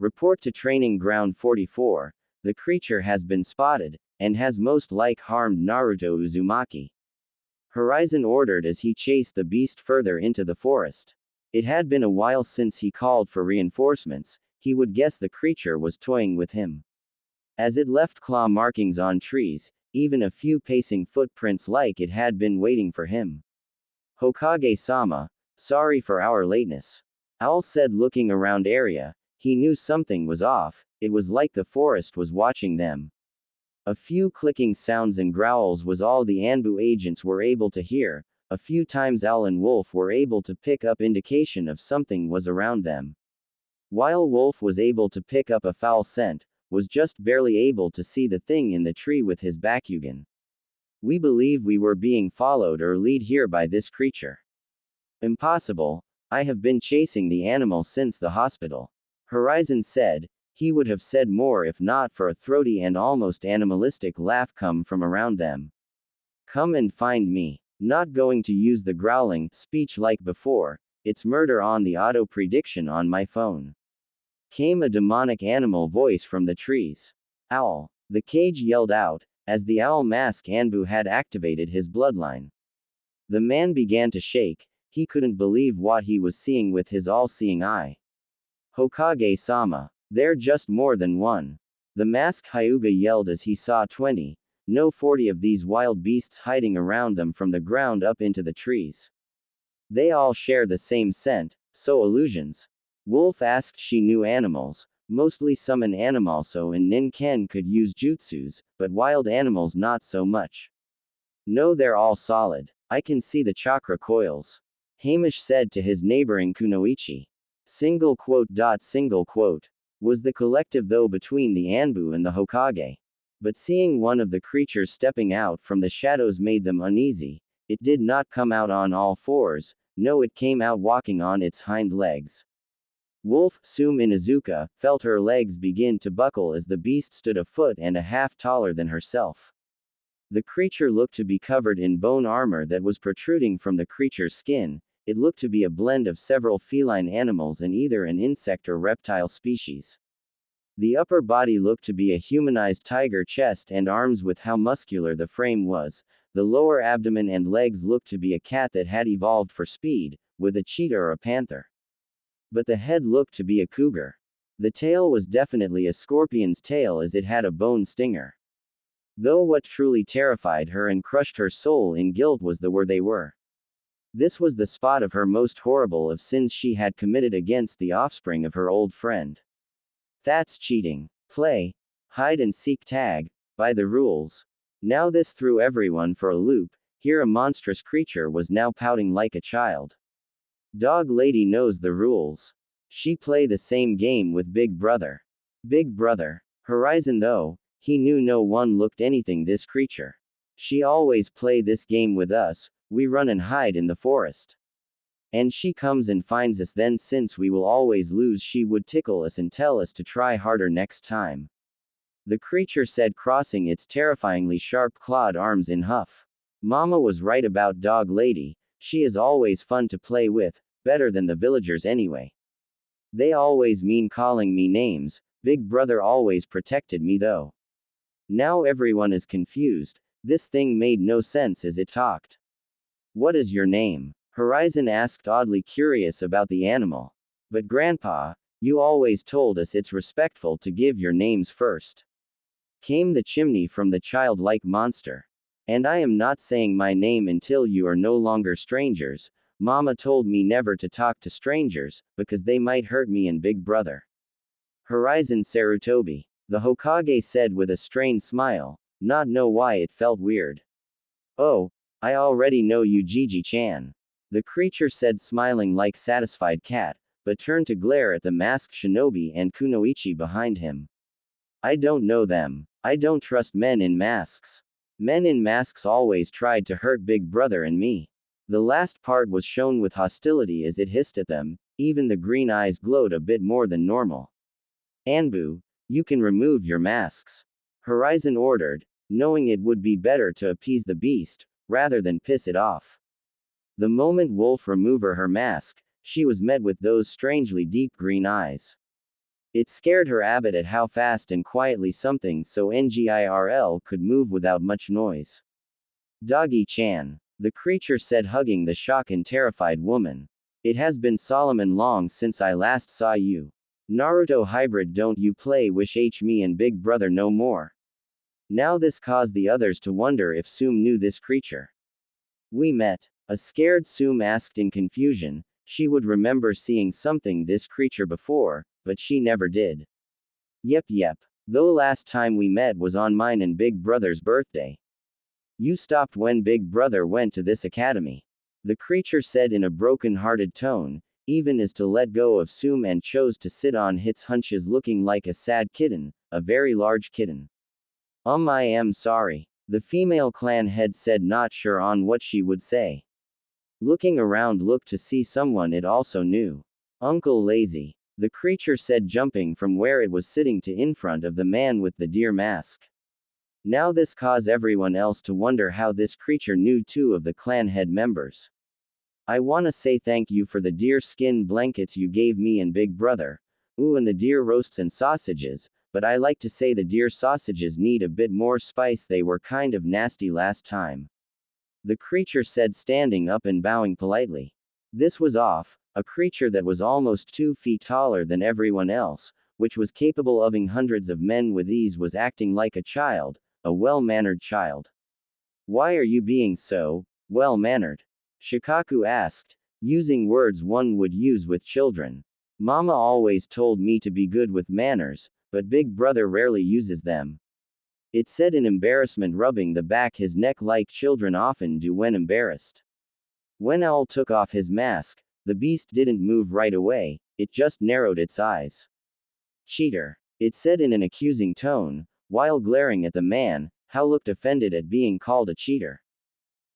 Report to Training Ground 44, the creature has been spotted, and has most like harmed Naruto Uzumaki. Horizon ordered as he chased the beast further into the forest. It had been a while since he called for reinforcements. He would guess the creature was toying with him. As it left claw markings on trees, even a few pacing footprints like it had been waiting for him. Hokage-sama, sorry for our lateness. Owl said, looking around area. He knew something was off. It was like the forest was watching them. A few clicking sounds and growls was all the Anbu agents were able to hear. A few times Owl and Wolf were able to pick up indication of something was around them. While Wolf was able to pick up a foul scent, was just barely able to see the thing in the tree with his Bakugan. We believe we were being followed or led here by this creature. Impossible. I have been chasing the animal since the hospital. Horizon said. He would have said more if not for a throaty and almost animalistic laugh come from around them. Come and find me. Not going to use the growling speech like before. It's murder on the auto prediction on my phone. Came a demonic animal voice from the trees. Owl. The cage yelled out, as the owl mask Anbu had activated his bloodline. The man began to shake. He couldn't believe what he was seeing with his all-seeing eye. Hokage-sama. They're just more than one. The masked Hyuga yelled as he saw 20, no 40 of these wild beasts hiding around them from the ground up into the trees. They all share the same scent, so illusions. Wolf asked she knew animals, mostly summon animalso and Ninken could use jutsus, but wild animals not so much. No, they're all solid. I can see the chakra coils. Hamish said to his neighboring Kunoichi. Single quote. Was the collective though between the Anbu and the Hokage. But seeing one of the creatures stepping out from the shadows made them uneasy. It did not come out on all fours, no, it came out walking on its hind legs. Wolf, Tsume Inuzuka, felt her legs begin to buckle as the beast stood a foot and a half taller than herself. The creature looked to be covered in bone armor that was protruding from the creature's skin. It looked to be a blend of several feline animals and either an insect or reptile species. The upper body looked to be a humanized tiger chest and arms with how muscular the frame was. The lower abdomen and legs looked to be a cat that had evolved for speed, with a cheetah or a panther. But the head looked to be a cougar. The tail was definitely a scorpion's tail as it had a bone stinger. Though what truly terrified her and crushed her soul in guilt was the where they were. This was the spot of her most horrible of sins she had committed against the offspring of her old friend. That's cheating. Play. Hide and seek tag. By the rules. Now this threw everyone for a loop. Here a monstrous creature was now pouting like a child. Dog Lady knows the rules. She play the same game with Big Brother. Big Brother. Horizon though, he knew no one looked anything this creature. She always play this game with us, we run and hide in the forest. And she comes and finds us, then since we will always lose she would tickle us and tell us to try harder next time. The creature said, crossing its terrifyingly sharp clawed arms in huff. Mama was right about Dog Lady, she is always fun to play with, better than the villagers anyway. They always mean calling me names, Big Brother always protected me though. Now everyone is confused, this thing made no sense as it talked. What is your name? Horizon asked, oddly curious about the animal. But Grandpa, you always told us it's respectful to give your names first. Came the chimney from the childlike monster. And I am not saying my name until you are no longer strangers. Mama told me never to talk to strangers, because they might hurt me and Big Brother. Horizon Sarutobi. The Hokage said with a strained smile, not know why it felt weird. Oh, I already know you, Gigi-chan. The creature said, smiling like satisfied cat, but turned to glare at the masked shinobi and kunoichi behind him. I don't know them. I don't trust men in masks. Men in masks always tried to hurt Big Brother and me. The last part was shown with hostility as it hissed at them, even the green eyes glowed a bit more than normal. Anbu, you can remove your masks. Horizon ordered, knowing it would be better to appease the beast, rather than piss it off. The moment Wolf removed her mask, she was met with those strangely deep green eyes. It scared her a bit at how fast and quietly something so ngirl could move without much noise. Doggy-chan, the creature said, hugging the shocked and terrified woman. It has been Solomon long since I last saw you. Naruto hybrid, don't you play wish me and Big Brother no more. Now this caused the others to wonder if Tsume knew this creature. We met. A scared Tsume asked in confusion. She would remember seeing something this creature before, but she never did. Yep. Though last time we met was on mine and Big Brother's birthday. You stopped when Big Brother went to this academy. The creature said in a broken-hearted tone, even as to let go of Tsume and chose to sit on its hunches looking like a sad kitten, a very large kitten. I am sorry. The female clan head said, not sure on what she would say. Looking around looked to see someone it also knew. Uncle Lazy. The creature said, jumping from where it was sitting to in front of the man with the deer mask. Now this caused everyone else to wonder how this creature knew two of the clan head members. I wanna say thank you for the deer skin blankets you gave me and Big Brother. Ooh, and the deer roasts and sausages, but I like to say the deer sausages need a bit more spice, they were kind of nasty last time. The creature said, standing up and bowing politely. This was off, a creature that was almost 2 feet taller than everyone else, which was capable of ing hundreds of men with ease, was acting like a child, a well-mannered child. Why are you being so well-mannered? Shikaku asked, using words one would use with children. Mama always told me to be good with manners, but Big Brother rarely uses them. It said in embarrassment, rubbing the back his neck like children often do when embarrassed. When Owl took off his mask, the beast didn't move right away, it just narrowed its eyes. Cheater. It said in an accusing tone, while glaring at the man. Hal looked offended at being called a cheater.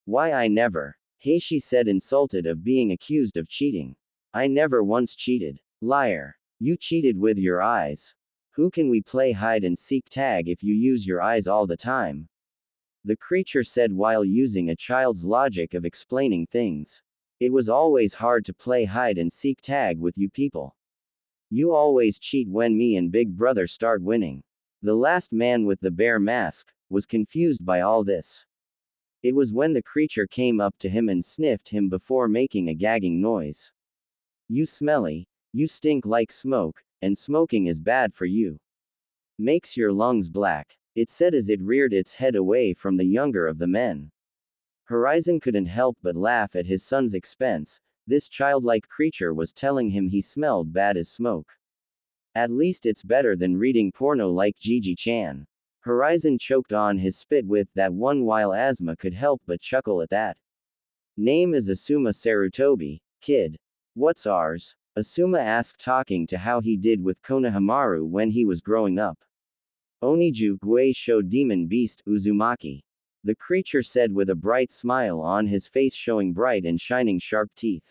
Why, I never. Heishi said, insulted of being accused of cheating. I never once cheated. Liar. You cheated with your eyes. Who can we play hide and seek tag if you use your eyes all the time? The creature said while using a child's logic of explaining things. It was always hard to play hide and seek tag with you people. You always cheat when me and Big Brother start winning. The last man with the bear mask was confused by all this. It was when the creature came up to him and sniffed him before making a gagging noise. You smelly, you stink like smoke, and smoking is bad for you. Makes your lungs black, it said as it reared its head away from the younger of the men. Horizon couldn't help but laugh at his son's expense. This childlike creature was telling him he smelled bad as smoke. At least it's better than reading porno like Gigi-chan. Horizon choked on his spit with that one while Asuma could help but chuckle at that. Name is Asuma Sarutobi, kid. What's ours? Asuma asked, talking to how he did with Konohamaru when he was growing up. Oniju Gui Sho Demon Beast Uzumaki. The creature said with a bright smile on his face showing bright and shining sharp teeth.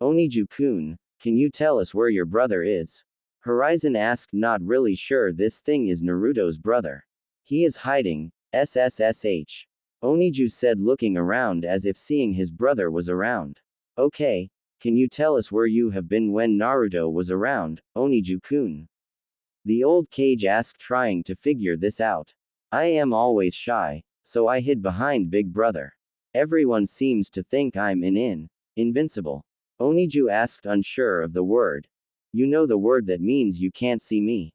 Oniju-kun, can you tell us where your brother is? Horizon asked, not really sure this thing is Naruto's brother. He is hiding, SSSH. Oniju said, looking around as if seeing his brother was around. Okay, can you tell us where you have been when Naruto was around, Oniju-kun? The old cage asked, trying to figure this out. I am always shy, so I hid behind big brother. Everyone seems to think I'm invincible. Oniju asked, unsure of the word. You know the word that means you can't see me.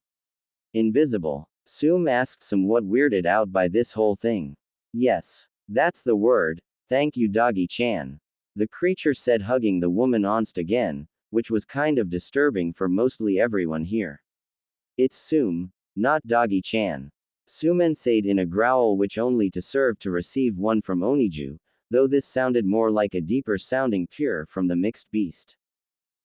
Invisible. Tsume asked, somewhat weirded out by this whole thing. Yes. That's the word, thank you Doggy-chan. The creature said, hugging the woman onst again, which was kind of disturbing for mostly everyone here. It's Tsume, not Doggy-chan. Tsumen said in a growl which only to serve to receive one from Oniju, though this sounded more like a deeper sounding pure from the mixed beast.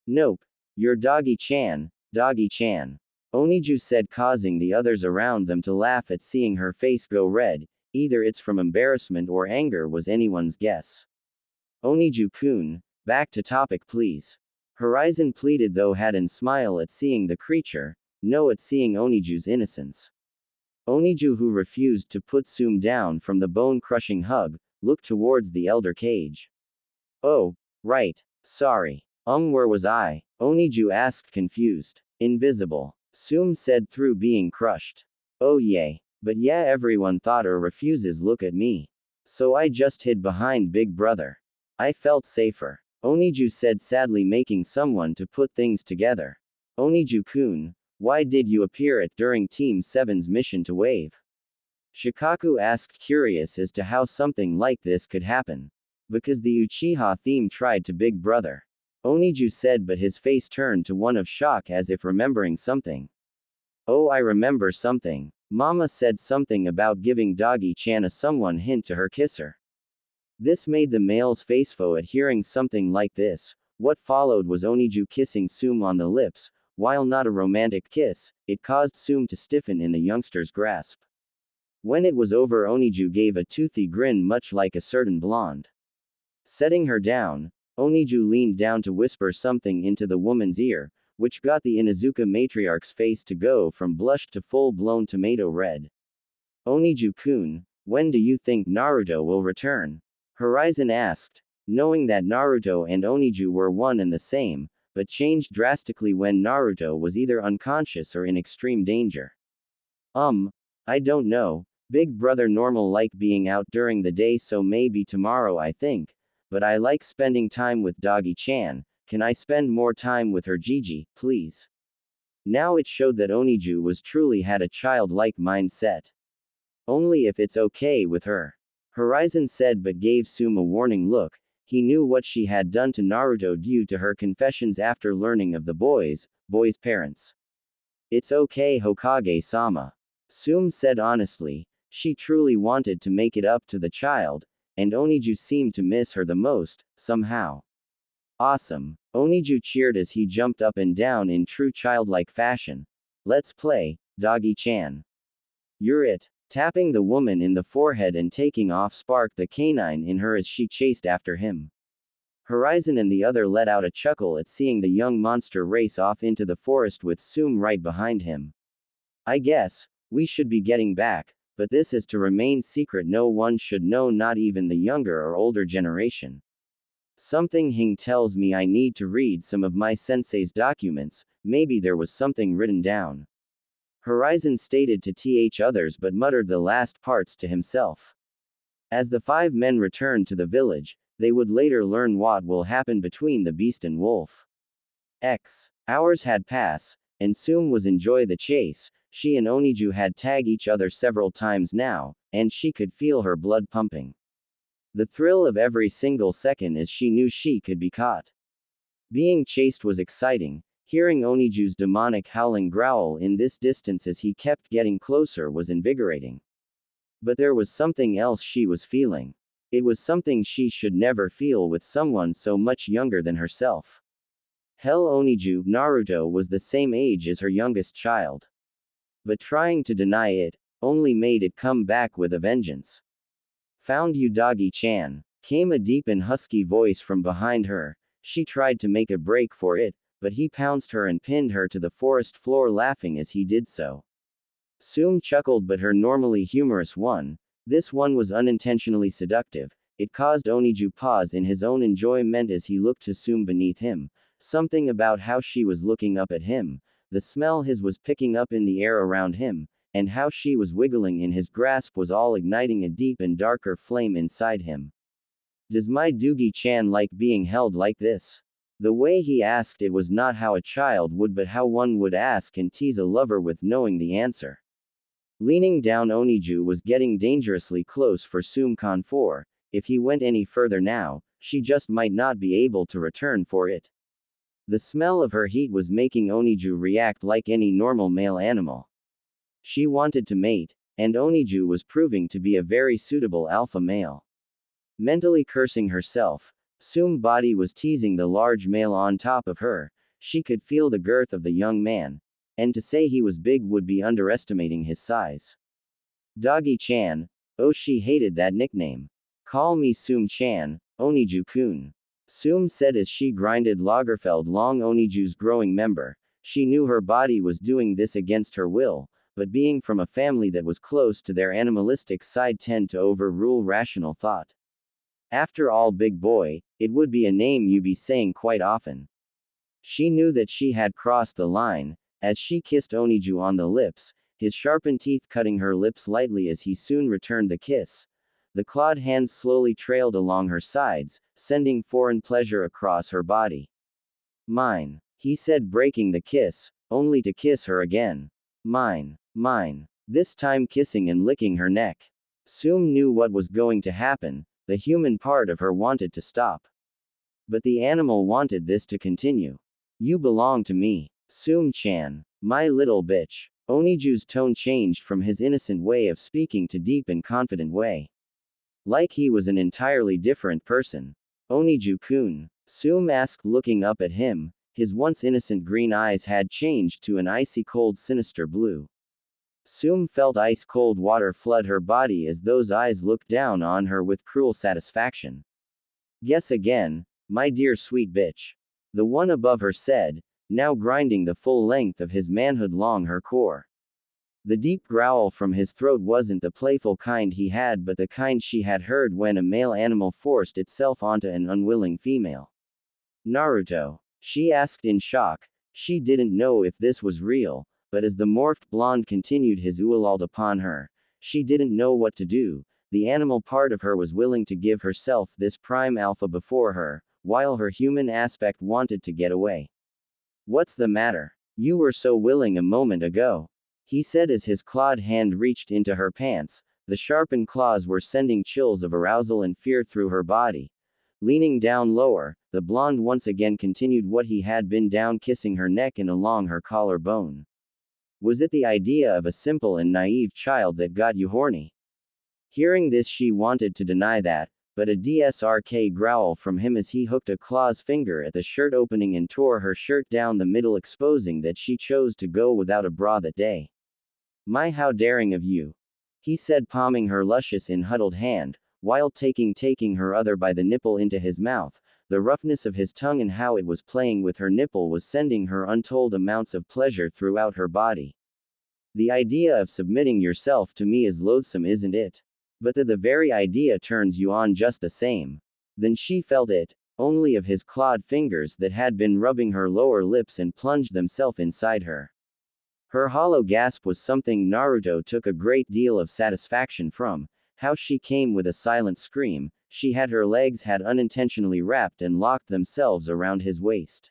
Nope. You're Doggy-chan, Doggy-chan. Oniju said, causing the others around them to laugh at seeing her face go red, either it's from embarrassment or anger was anyone's guess. Oniju-kun, back to topic please. Horizon pleaded, though hadn't smile at seeing the creature, no at seeing Oniju's innocence. Oniju, who refused to put Tsume down from the bone-crushing hug, looked towards the elder cage. Oh, right. Sorry. Where was I? Oniju asked, confused. Invisible. Tsume said, through being crushed. Oh yay. But yeah, everyone thought or refuses look at me. So I just hid behind big brother. I felt safer. Oniju said, sadly, making someone to put things together. Oniju-kun, why did you appear at during Team 7's mission to Wave? Shikaku asked, curious as to how something like this could happen. Because the Uchiha theme tried to Big Brother. Oniju said, but his face turned to one of shock as if remembering something. Oh, I remember something. Mama said something about giving Doggy-chan a someone hint to her kisser. This made the male's face foe at hearing something like this. What followed was Oniju kissing Tsume on the lips. While not a romantic kiss, it caused Tsume to stiffen in the youngster's grasp. When it was over, Oniju gave a toothy grin much like a certain blonde. Setting her down, Oniju leaned down to whisper something into the woman's ear, which got the Inuzuka matriarch's face to go from blush to full-blown tomato red. Oniju-kun, when do you think Naruto will return? Horizon asked, knowing that Naruto and Oniju were one and the same, but changed drastically when Naruto was either unconscious or in extreme danger. I don't know. Big brother normal like being out during the day, so maybe tomorrow I think. But I like spending time with Doggy-chan. Can I spend more time with her, Gigi, please? Now it showed that Oniju was truly had a childlike mindset. Only if it's okay with her. Horizon said, but gave Tsume a warning look. He knew what she had done to Naruto due to her confessions after learning of the boy's parents. It's okay, Hokage-sama. Tsume said honestly. She truly wanted to make it up to the child, and Oniju seemed to miss her the most, somehow. Awesome. Oniju cheered as he jumped up and down in true childlike fashion. Let's play, Doggy-chan. You're it. Tapping the woman in the forehead and taking off sparked the canine in her as she chased after him. Horizon and the other let out a chuckle at seeing the young monster race off into the forest with Tsume right behind him. I guess we should be getting back, but this is to remain secret. No one should know, not even the younger or older generation. Something Hing tells me I need to read some of my sensei's documents, maybe there was something written down. Horizon stated to th others but muttered the last parts to himself. As the 5 men returned to the village, they would later learn what will happen between the beast and wolf. Hours had passed, and Tsume was enjoy the chase. She and Oniju had tagged each other several times now, and she could feel her blood pumping. The thrill of every single second as she knew she could be caught. Being chased was exciting. Hearing Oniju's demonic howling growl in this distance as he kept getting closer was invigorating. But there was something else she was feeling. It was something she should never feel with someone so much younger than herself. Hell, Oniju, Naruto, was the same age as her youngest child. But trying to deny it only made it come back with a vengeance. Found you, Doggy-chan, came a deep and husky voice from behind her. She tried to make a break for it, but he pounced her and pinned her to the forest floor, laughing as he did so. Tsume chuckled, but her normally humorous this one was unintentionally seductive. It caused Oniju pause in his own enjoyment as he looked to Tsume beneath him. Something about how she was looking up at him, the smell his was picking up in the air around him, and how she was wiggling in his grasp was all igniting a deep and darker flame inside him. Does my Doogie-chan like being held like this? The way he asked it was not how a child would, but how one would ask and tease a lover with knowing the answer. Leaning down, Oniju was getting dangerously close for Tsume-kan, for if he went any further now, she just might not be able to return for it. The smell of her heat was making Oniju react like any normal male animal. She wanted to mate, and Oniju was proving to be a very suitable alpha male. Mentally cursing herself, Tsume's body was teasing the large male on top of her. She could feel the girth of the young man, and to say he was big would be underestimating his size. Doggy-chan, oh, she hated that nickname. Call me Tsume-chan, Oniju-kun. Tsume said as she grinded Lagerfeld long Oniju's growing member. She knew her body was doing this against her will, but being from a family that was close to their animalistic side tend to overrule rational thought. After all, big boy, it would be a name you be saying quite often. She knew that she had crossed the line, as she kissed Oniju on the lips, his sharpened teeth cutting her lips lightly as he soon returned the kiss. The clawed hands slowly trailed along her sides, sending foreign pleasure across her body. Mine, he said, breaking the kiss, only to kiss her again. Mine, this time kissing and licking her neck. Tsume knew what was going to happen. The human part of her wanted to stop. But the animal wanted this to continue. You belong to me, Tsume-chan, my little bitch. Oniju's tone changed from his innocent way of speaking to deep and confident way. Like he was an entirely different person. Oniju-kun, Tsume asked, looking up at him. His once innocent green eyes had changed to an icy cold sinister blue. Tsume felt ice-cold water flood her body as those eyes looked down on her with cruel satisfaction. Guess again, my dear sweet bitch. The one above her said, now grinding the full length of his manhood along her core. The deep growl from his throat wasn't the playful kind he had, but the kind she had heard when a male animal forced itself onto an unwilling female. Naruto? She asked in shock. She didn't know if this was real. But as the morphed blonde continued his ulalt upon her, she didn't know what to do. The animal part of her was willing to give herself this prime alpha before her, while her human aspect wanted to get away. What's the matter? You were so willing a moment ago, he said as his clawed hand reached into her pants. The sharpened claws were sending chills of arousal and fear through her body. Leaning down lower, the blonde once again continued what he had been down, kissing her neck and along her collarbone. Was it the idea of a simple and naive child that got you horny? Hearing this, she wanted to deny that, but a DSRK growl from him as he hooked a claw's finger at the shirt opening and tore her shirt down the middle, exposing that she chose to go without a bra that day. My, how daring of you, he said, palming her luscious and huddled hand, while taking her other by the nipple into his mouth. The roughness of his tongue and how it was playing with her nipple was sending her untold amounts of pleasure throughout her body. The idea of submitting yourself to me is loathsome, isn't it? But the very idea turns you on just the same. Then she felt it, only of his clawed fingers that had been rubbing her lower lips and plunged themselves inside her. Her hollow gasp was something Naruto took a great deal of satisfaction from. How she came with a silent scream. She had her legs had unintentionally wrapped and locked themselves around his waist.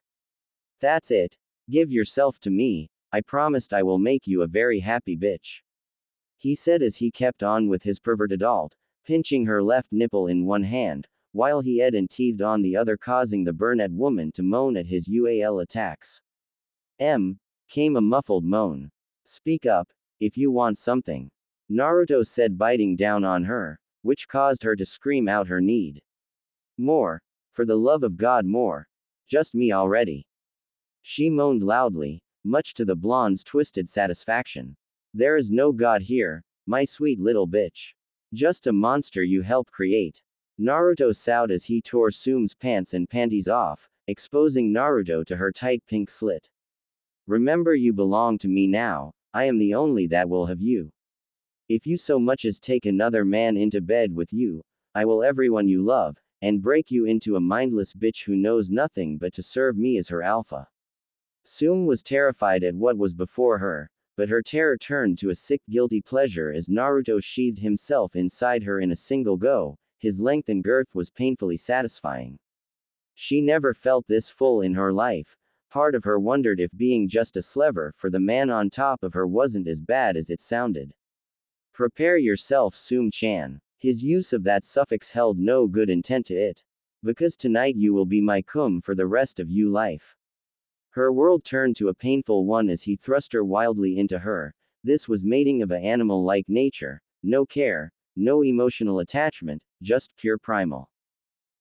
That's it. Give yourself to me. I promised I will make you a very happy bitch, he said as he kept on with his perverted alt, pinching her left nipple in one hand, while he ed and teethed on the other, causing the brunette woman to moan at his UAL attacks. Came a muffled moan. Speak up, if you want something. Naruto said, biting down on her, which caused her to scream out her need. More. For the love of God, more. Just me already. She moaned loudly, much to the blonde's twisted satisfaction. There is no God here, my sweet little bitch. Just a monster you helped create. Naruto soughed as he tore Tsume's pants and panties off, exposing Naruto to her tight pink slit. Remember, you belong to me now, I am the only that will have you. If you so much as take another man into bed with you, I will everyone you love, and break you into a mindless bitch who knows nothing but to serve me as her alpha. Tsume was terrified at what was before her, but her terror turned to a sick guilty pleasure as Naruto sheathed himself inside her in a single go. His length and girth was painfully satisfying. She never felt this full in her life. Part of her wondered if being just a slever for the man on top of her wasn't as bad as it sounded. Prepare yourself, Tsume-chan. His use of that suffix held no good intent to it. Because tonight you will be my cum for the rest of your life. Her world turned to a painful one as he thrust her wildly into her. This was mating of an animal-like nature. No care, no emotional attachment, just pure primal.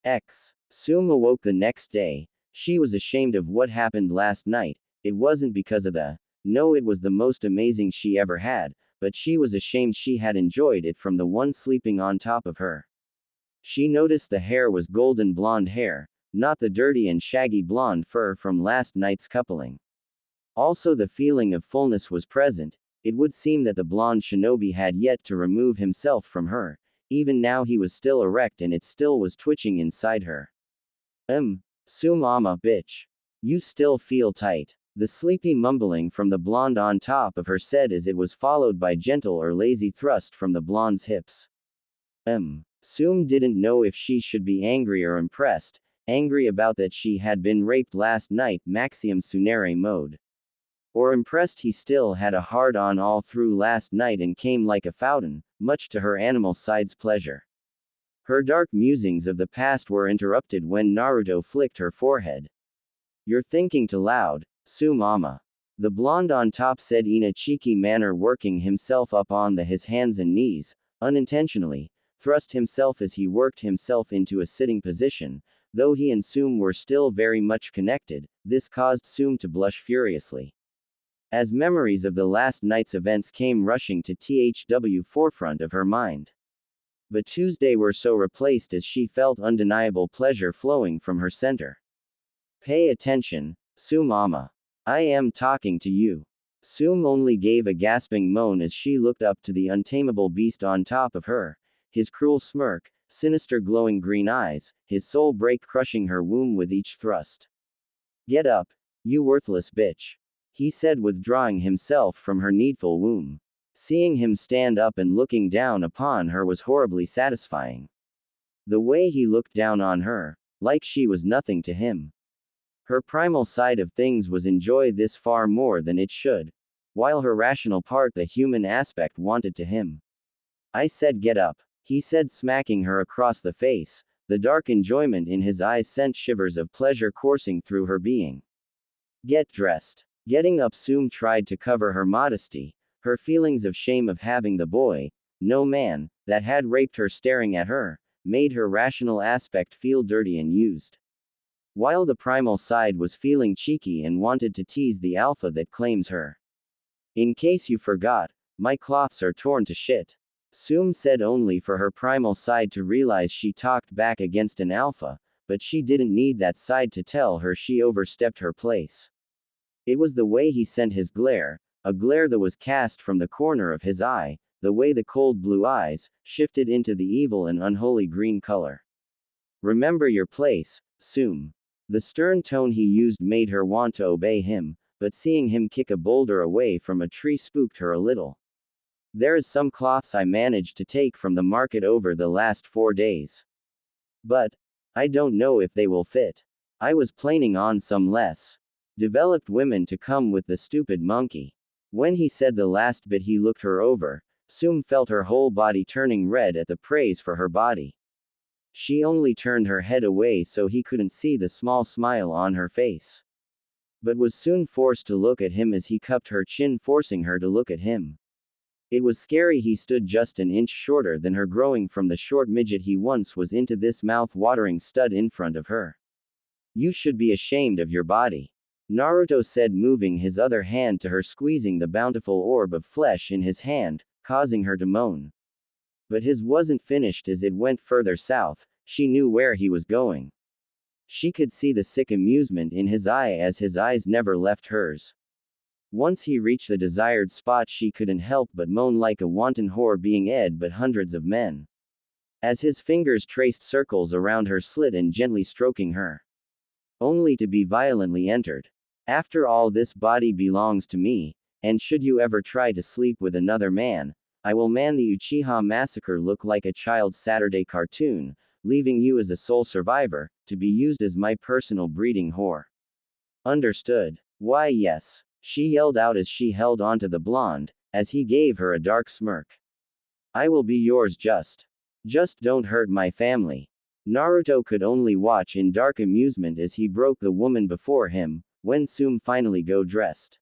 Tsume awoke the next day. She was ashamed of what happened last night. It wasn't because of no, it was the most amazing she ever had, but she was ashamed she had enjoyed it from the one sleeping on top of her. She noticed the hair was golden blonde hair, not the dirty and shaggy blonde fur from last night's coupling. Also, the feeling of fullness was present. It would seem that the blonde shinobi had yet to remove himself from her. Even now he was still erect and it still was twitching inside her. Tsume-ama, bitch. You still feel tight. The sleepy mumbling from the blonde on top of her said as it was followed by gentle or lazy thrust from the blonde's hips. Tsume didn't know if she should be angry or impressed. Angry about that she had been raped last night, Maximum Tsunere mode. Or impressed he still had a hard-on all through last night and came like a fountain, much to her animal side's pleasure. Her dark musings of the past were interrupted when Naruto flicked her forehead. You're thinking too loud, Tsume-ama. The blonde on top said in a cheeky manner, working himself up on his hands and knees, unintentionally, thrust himself as he worked himself into a sitting position. Though he and Tsume were still very much connected, this caused Tsume to blush furiously. As memories of the last night's events came rushing to the forefront of her mind. But Tuesday were so replaced as she felt undeniable pleasure flowing from her center. Pay attention, Tsume-ama. I am talking to you. Tsume only gave a gasping moan as she looked up to the untamable beast on top of her, his cruel smirk, sinister glowing green eyes, his soul break crushing her womb with each thrust. Get up, you worthless bitch. He said, withdrawing himself from her needful womb. Seeing him stand up and looking down upon her was horribly satisfying. The way he looked down on her, like she was nothing to him. Her primal side of things was enjoy this far more than it should, while her rational part, the human aspect, wanted to him. I said get up, he said, smacking her across the face. The dark enjoyment in his eyes sent shivers of pleasure coursing through her being. Get dressed. Getting up, Tsume tried to cover her modesty, her feelings of shame of having the boy, no man, that had raped her staring at her, made her rational aspect feel dirty and used. While the primal side was feeling cheeky and wanted to tease the alpha that claims her. In case you forgot, my cloths are torn to shit. Tsume said, only for her primal side to realize she talked back against an alpha, but she didn't need that side to tell her she overstepped her place. It was the way he sent his glare, a glare that was cast from the corner of his eye, the way the cold blue eyes shifted into the evil and unholy green color. Remember your place, Tsume. The stern tone he used made her want to obey him, but seeing him kick a boulder away from a tree spooked her a little. There is some cloths I managed to take from the market over the last 4 days. But I don't know if they will fit. I was planning on some less developed women to come with the stupid monkey. When he said the last bit, he looked her over. Tsume felt her whole body turning red at the praise for her body. She only turned her head away so he couldn't see the small smile on her face. but was soon forced to look at him as he cupped her chin, forcing her to look at him. It was scary. He stood just an inch shorter than her, growing from the short midget he once was into this mouth-watering stud in front of her. You should be ashamed of your body, Naruto said, moving his other hand to her, squeezing the bountiful orb of flesh in his hand, causing her to moan. But his wasn't finished. As it went further south, she knew where he was going. She could see the sick amusement in his eye as his eyes never left hers. Once he reached the desired spot, she couldn't help but moan like a wanton whore being ed by hundreds of men. As his fingers traced circles around her slit and gently stroking her, only to be violently entered. After all, this body belongs to me, and should you ever try to sleep with another man, I will man the Uchiha massacre look like a child's Saturday cartoon, leaving you as a sole survivor, to be used as my personal breeding whore. Understood? Why, yes, she yelled out as she held onto the blonde, as he gave her a dark smirk. I will be yours, just don't hurt my family. Naruto could only watch in dark amusement as he broke the woman before him. When Tsume finally got dressed,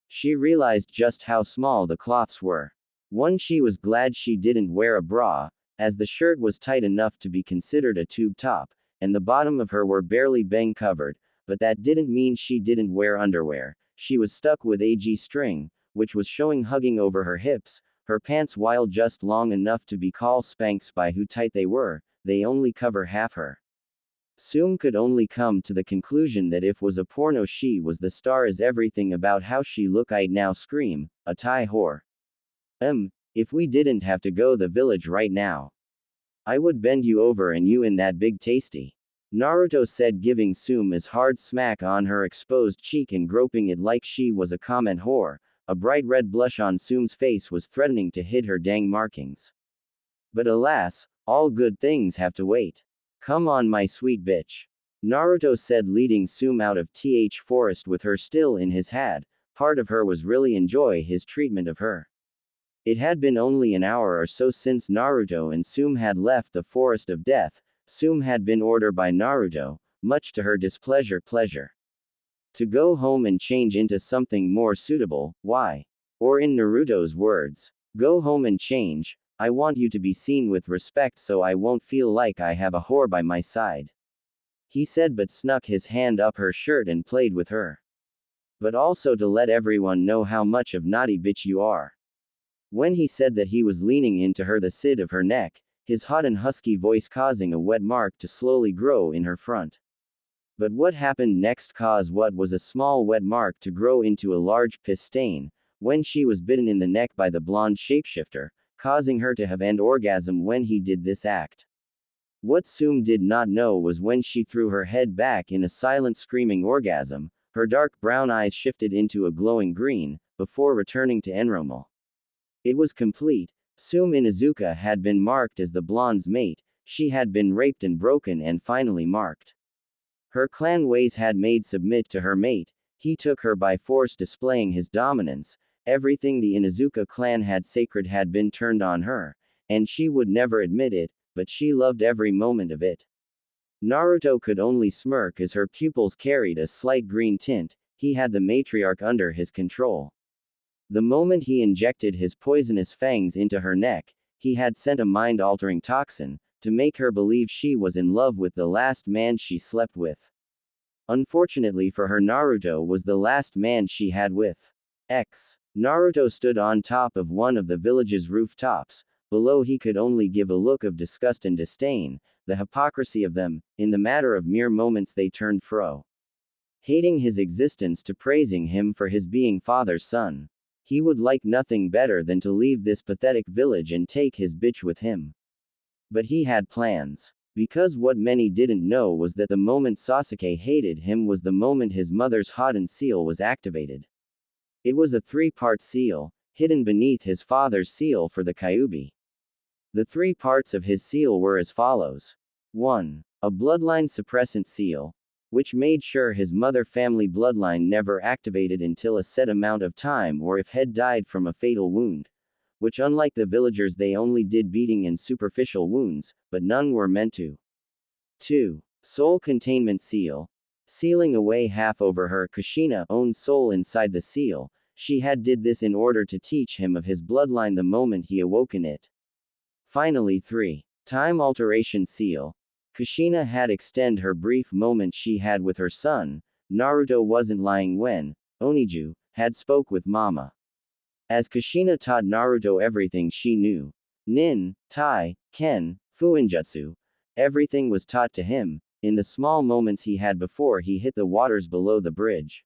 she realized just how small the cloths were. One, she was glad she didn't wear a bra, as the shirt was tight enough to be considered a tube top, and the bottom of her were barely bang covered, but that didn't mean she didn't wear underwear. She was stuck with a G-string, which was showing, hugging over her hips, her pants, while just long enough to be called Spanx by how tight they were, they only cover half her. Tsume could only come to the conclusion that if was a porno, she was the star, as everything about how she look, I'd now scream, a Thai whore. If we didn't have to go the village right now, I would bend you over and you in that big tasty, Naruto said, giving Tsume a hard smack on her exposed cheek and groping it like she was a comment whore. A bright red blush on Tsume's face was threatening to hit her dang markings. But alas, all good things have to wait. Come on, my sweet bitch, Naruto said, leading Tsume out of the forest with her still in his hand. Part of her was really enjoy his treatment of her. It had been only an hour or so since Naruto and Tsume had left the Forest of Death. Tsume had been ordered by Naruto, much to her displeasure, to go home and change into something more suitable. Why? Or in Naruto's words, go home and change. I want you to be seen with respect so I won't feel like I have a whore by my side, he said, but snuck his hand up her shirt and played with her. But also to let everyone know how much of naughty bitch you are. When he said that, he was leaning into her, the side of her neck, his hot and husky voice causing a wet mark to slowly grow in her front. But what happened next caused what was a small wet mark to grow into a large piss stain, when she was bitten in the neck by the blonde shapeshifter, causing her to have an orgasm when he did this act. What Tsume did not know was when she threw her head back in a silent screaming orgasm, her dark brown eyes shifted into a glowing green, before returning to normal. It was complete. Tsume Inuzuka had been marked as the blonde's mate, she had been raped and broken and finally marked. Her clan ways had made submit to her mate, he took her by force, displaying his dominance. Everything the Inuzuka clan had sacred had been turned on her, and she would never admit it, but she loved every moment of it. Naruto could only smirk as her pupils carried a slight green tint. He had the matriarch under his control. The moment he injected his poisonous fangs into her neck, he had sent a mind-altering toxin, to make her believe she was in love with the last man she slept with. Unfortunately for her, Naruto was the last man she had with. Naruto stood on top of one of the village's rooftops. Below, he could only give a look of disgust and disdain. The hypocrisy of them. In the matter of mere moments they turned fro, hating his existence to praising him for his being father's son. He would like nothing better than to leave this pathetic village and take his bitch with him. But he had plans. Because what many didn't know was that the moment Sasuke hated him was the moment his mother's Hoden seal was activated. It was a 3-part seal, hidden beneath his father's seal for the Kyuubi. The 3 parts of his seal were as follows. 1. A bloodline suppressant seal, which made sure his mother family bloodline never activated until a set amount of time or if head died from a fatal wound, which unlike the villagers they only did beating and superficial wounds, but none were meant to. 2. Soul containment seal, sealing away half over her Kushina own soul inside the seal. She had did this in order to teach him of his bloodline the moment he awoke in it. Finally 3. Time alteration seal. Kushina had extend her brief moment she had with her son. Naruto wasn't lying when Oniju had spoke with Mama. As Kushina taught Naruto everything she knew. Nin, Tai, Ken, Fuinjutsu. Everything was taught to him, in the small moments he had before he hit the waters below the bridge.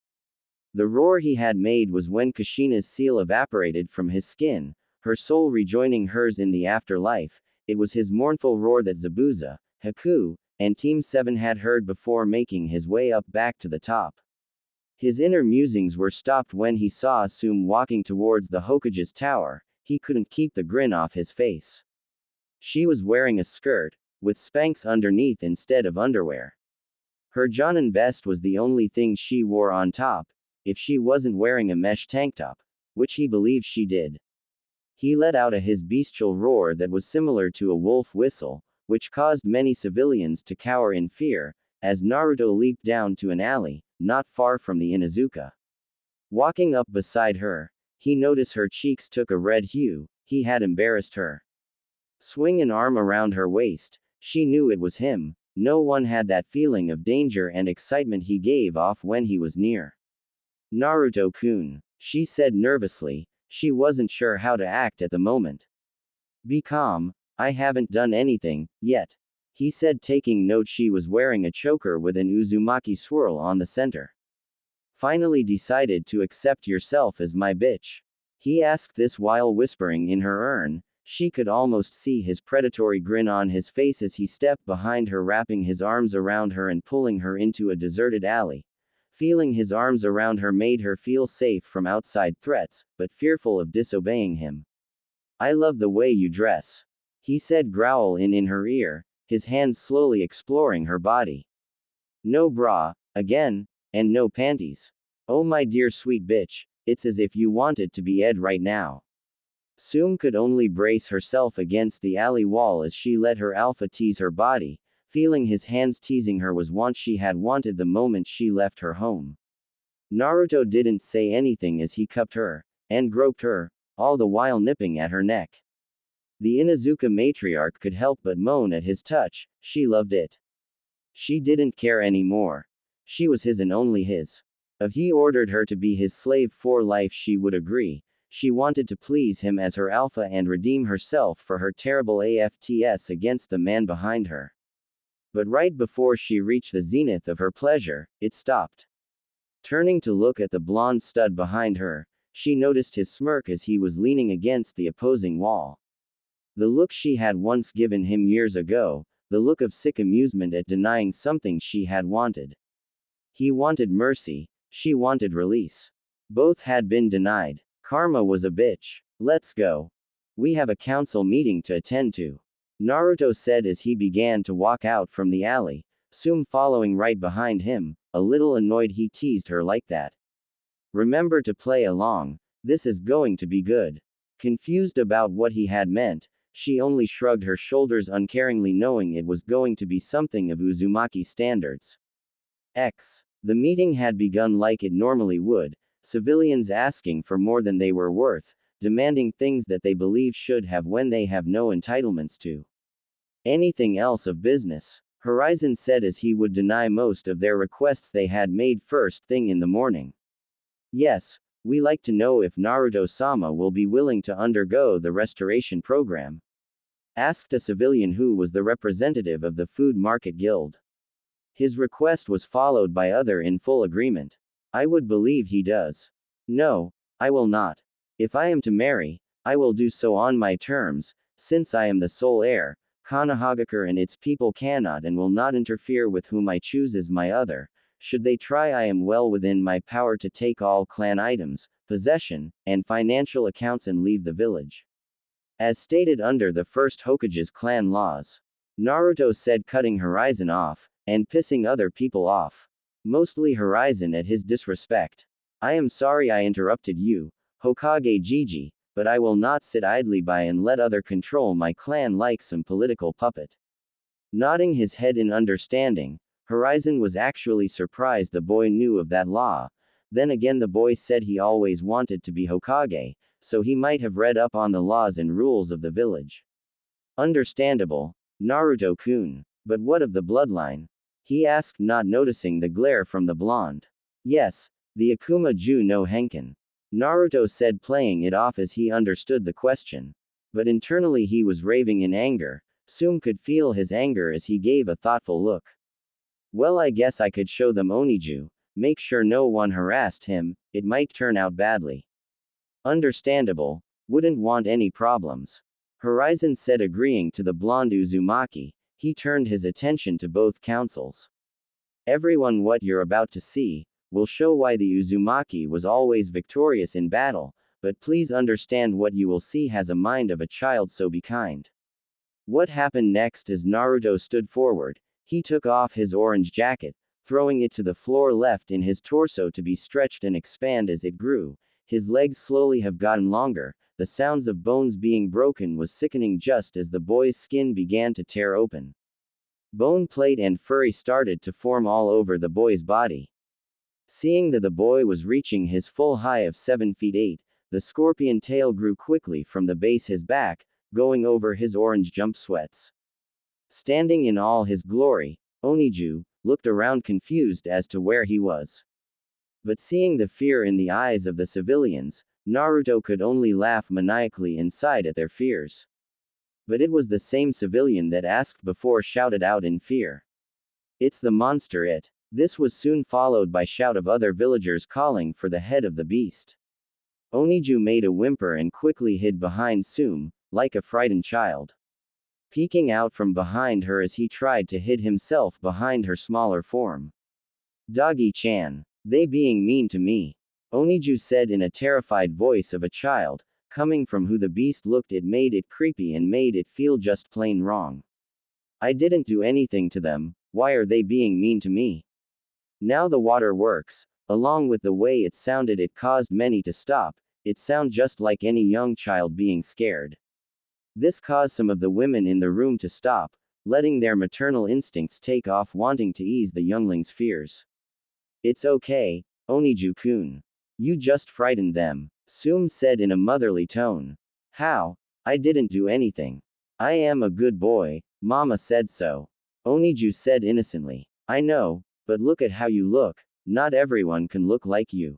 The roar he had made was when Kushina's seal evaporated from his skin, her soul rejoining hers in the afterlife. It was his mournful roar that Zabuza, Haku, and Team 7 had heard before making his way up back to the top. His inner musings were stopped when he saw Tsume walking towards the Hokage's tower. He couldn't keep the grin off his face. She was wearing a skirt, with Spanx underneath instead of underwear. Her Jonin vest was the only thing she wore on top, if she wasn't wearing a mesh tank top, which he believed she did. He let out his bestial roar that was similar to a wolf whistle, which caused many civilians to cower in fear, as Naruto leaped down to an alley, not far from the Inuzuka. Walking up beside her, he noticed her cheeks took a red hue. He had embarrassed her. Swing an arm around her waist, she knew it was him. No one had that feeling of danger and excitement he gave off when he was near. Naruto-kun, she said nervously. She wasn't sure how to act at the moment. Be calm, I haven't done anything, yet. He said, taking note she was wearing a choker with an Uzumaki swirl on the center. Finally decided to accept yourself as my bitch. He asked this while whispering in her urn. She could almost see his predatory grin on his face as he stepped behind her, wrapping his arms around her and pulling her into a deserted alley. Feeling his arms around her made her feel safe from outside threats, but fearful of disobeying him. I love the way you dress. He said, growl in her ear, his hands slowly exploring her body. No bra, again, and no panties. Oh my dear sweet bitch, it's as if you wanted to be Ed right now. Tsume could only brace herself against the alley wall as she let her alpha tease her body, feeling his hands teasing her was what she had wanted the moment she left her home. Naruto didn't say anything as he cupped her, and groped her, all the while nipping at her neck. The Inuzuka matriarch could help but moan at his touch. She loved it. She didn't care anymore. She was his and only his. If he ordered her to be his slave for life, she would agree. She wanted to please him as her alpha and redeem herself for her terrible AFTS against the man behind her. But right before she reached the zenith of her pleasure, it stopped. Turning to look at the blonde stud behind her, she noticed his smirk as he was leaning against the opposing wall. The look she had once given him years ago, the look of sick amusement at denying something she had wanted. He wanted mercy, she wanted release. Both had been denied. Karma was a bitch. Let's go. We have a council meeting to attend to. Naruto said as he began to walk out from the alley, Tsume following right behind him, a little annoyed he teased her like that. Remember to play along, this is going to be good. Confused about what he had meant, she only shrugged her shoulders uncaringly, knowing it was going to be something of Uzumaki standards. The meeting had begun like it normally would, civilians asking for more than they were worth, demanding things that they believe should have when they have no entitlements to anything else of business. Horizon said as he would deny most of their requests they had made first thing in the morning. Yes, we like to know if Naruto-sama will be willing to undergo the restoration program. Asked a civilian who was the representative of the Food Market Guild. His request was followed by other in full agreement. I would believe he does. No, I will not. If I am to marry, I will do so on my terms, since I am the sole heir. Konohagakure and its people cannot and will not interfere with whom I choose as my other. Should they try, I am well within my power to take all clan items, possession, and financial accounts and leave the village. As stated under the first Hokage's clan laws. Naruto said, cutting Horizon off, and pissing other people off. Mostly Horizon at his disrespect. I am sorry I interrupted you, Hokage Gigi, but I will not sit idly by and let other control my clan like some political puppet. Nodding his head in understanding, Horizon was actually surprised the boy knew of that law. Then again, the boy said he always wanted to be Hokage, so he might have read up on the laws and rules of the village. Understandable, Naruto-kun. But what of the bloodline? He asked, not noticing the glare from the blonde. Yes, the Akuma Ju no Henkin. Naruto said, playing it off as he understood the question. But internally he was raving in anger. Tsume could feel his anger as he gave a thoughtful look. Well, I guess I could show them Oniju. Make sure no one harassed him, it might turn out badly. Understandable, wouldn't want any problems. Horizon said, agreeing to the blonde Uzumaki. He turned his attention to both councils. Everyone, what you're about to see will show why the Uzumaki was always victorious in battle, but please understand what you will see has a mind of a child, so be kind. What happened next is Naruto stood forward. He took off his orange jacket, throwing it to the floor, left in his torso to be stretched and expand as it grew. His legs slowly have gotten longer. The sounds of bones being broken was sickening just as the boy's skin began to tear open. Bone plate and furry started to form all over the boy's body. Seeing that the boy was reaching his full height of 7 feet 8, the scorpion tail grew quickly from the base his back, going over his orange jump sweats. Standing in all his glory, Oniju looked around confused as to where he was. But seeing the fear in the eyes of the civilians, Naruto could only laugh maniacally inside at their fears. But it was the same civilian that asked before shouted out in fear. It's the monster it. This was soon followed by shout of other villagers calling for the head of the beast. Oniju made a whimper and quickly hid behind Tsume, like a frightened child. Peeking out from behind her as he tried to hid himself behind her smaller form. Doggy-chan. They being mean to me. Oniju said in a terrified voice of a child, coming from who the beast looked. It made it creepy and made it feel just plain wrong. I didn't do anything to them, why are they being mean to me? Now the water works. Along with the way it sounded, it caused many to stop. It sounded just like any young child being scared. This caused some of the women in the room to stop, letting their maternal instincts take off, wanting to ease the youngling's fears. It's okay, Oniju-kun. You just frightened them, Tsume said in a motherly tone. How? I didn't do anything. I am a good boy, Mama said so. Oniju said innocently. I know, but look at how you look. Not everyone can look like you.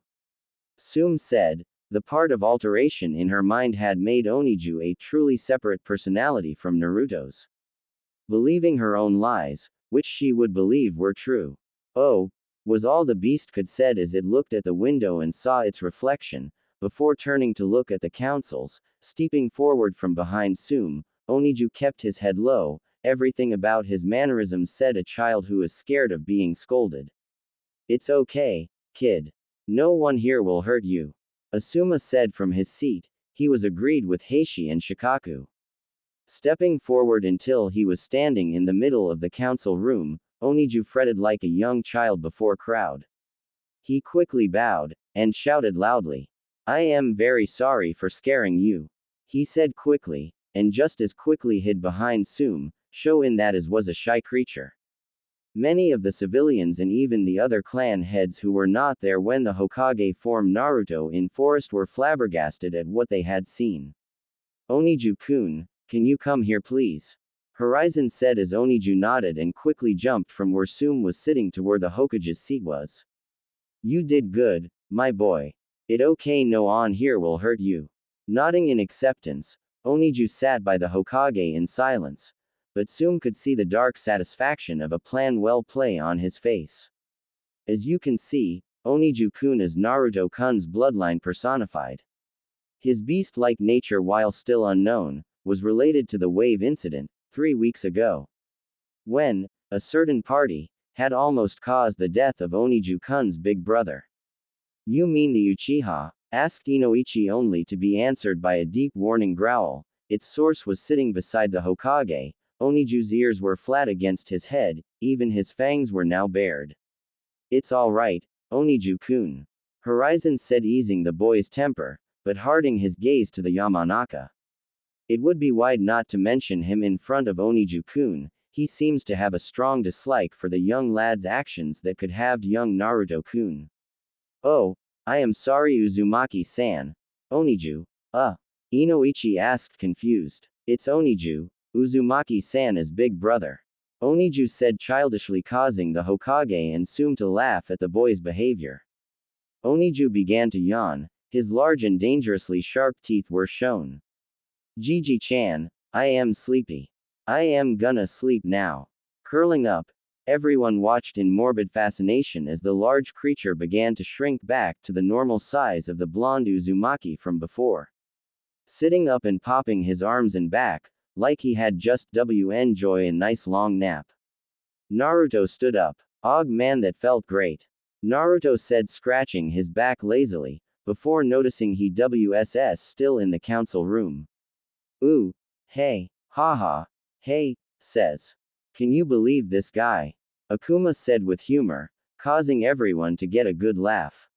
Tsume said. The part of alteration in her mind had made Oniju a truly separate personality from Naruto's. Believing her own lies, which she would believe were true. Oh, was all the beast could said as it looked at the window and saw its reflection, before turning to look at the councils. Stepping forward from behind Tsume, Oniju kept his head low. Everything about his mannerisms said a child who is scared of being scolded. It's okay, kid. No one here will hurt you. Asuma said from his seat. He was agreed with Heishi and Shikaku. Stepping forward until he was standing in the middle of the council room, Oniju fretted like a young child before crowd. He quickly bowed, and shouted loudly. I am very sorry for scaring you. He said quickly, and just as quickly hid behind Tsume, showing that as was a shy creature. Many of the civilians and even the other clan heads who were not there when the Hokage formed Naruto in forest were flabbergasted at what they had seen. Oniju-kun, can you come here please? Horizon said as Oniju nodded and quickly jumped from where Tsume was sitting to where the Hokage's seat was. You did good, my boy. It okay, no one here will hurt you. Nodding in acceptance, Oniju sat by the Hokage in silence. But Tsume could see the dark satisfaction of a plan well play on his face. As you can see, Oniju-kun is Naruto-kun's bloodline personified. His beast-like nature, while still unknown, was related to the wave incident 3 weeks ago, when a certain party had almost caused the death of Oniju-kun's big brother. You mean the Uchiha? Asked Inoichi, only to be answered by a deep warning growl. Its source was sitting beside the Hokage. Oniju's ears were flat against his head, even his fangs were now bared. It's alright, Oniju-kun. Horizon said, easing the boy's temper, but hardening his gaze to the Yamanaka. It would be wide not to mention him in front of Oniju-kun. he seems to have a strong dislike for the young lad's actions that could have young Naruto-kun. Oh, I am sorry Uzumaki-san. Oniju. Inoichi asked confused. It's Oniju, Uzumaki-san is big brother. Oniju said childishly, causing the Hokage and Tsume to laugh at the boy's behavior. Oniju began to yawn, his large and dangerously sharp teeth were shown. Gigi-chan, I am sleepy. I am gonna sleep now. Curling up, everyone watched in morbid fascination as the large creature began to shrink back to the normal size of the blonde Uzumaki from before. Sitting up and popping his arms and back, like he had just enjoy a nice long nap. Naruto stood up. Og man, that felt great. Naruto said, scratching his back lazily, before noticing he was still in the council room. Ooh, hey, haha, hey, says. Can you believe this guy? Akuma said with humor, causing everyone to get a good laugh.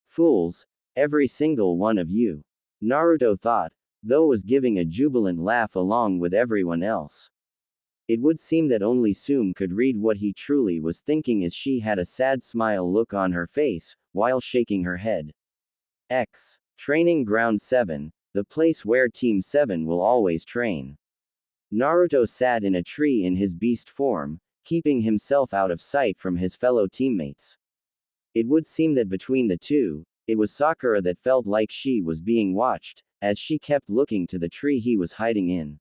Fools, every single one of you. Naruto thought, though was giving a jubilant laugh along with everyone else. It would seem that only Tsume could read what he truly was thinking, as she had a sad smile look on her face, while shaking her head. Training Ground 7, the place where Team 7 will always train. Naruto sat in a tree in his beast form, keeping himself out of sight from his fellow teammates. It would seem that between the two, it was Sakura that felt like she was being watched, as she kept looking to the tree he was hiding in.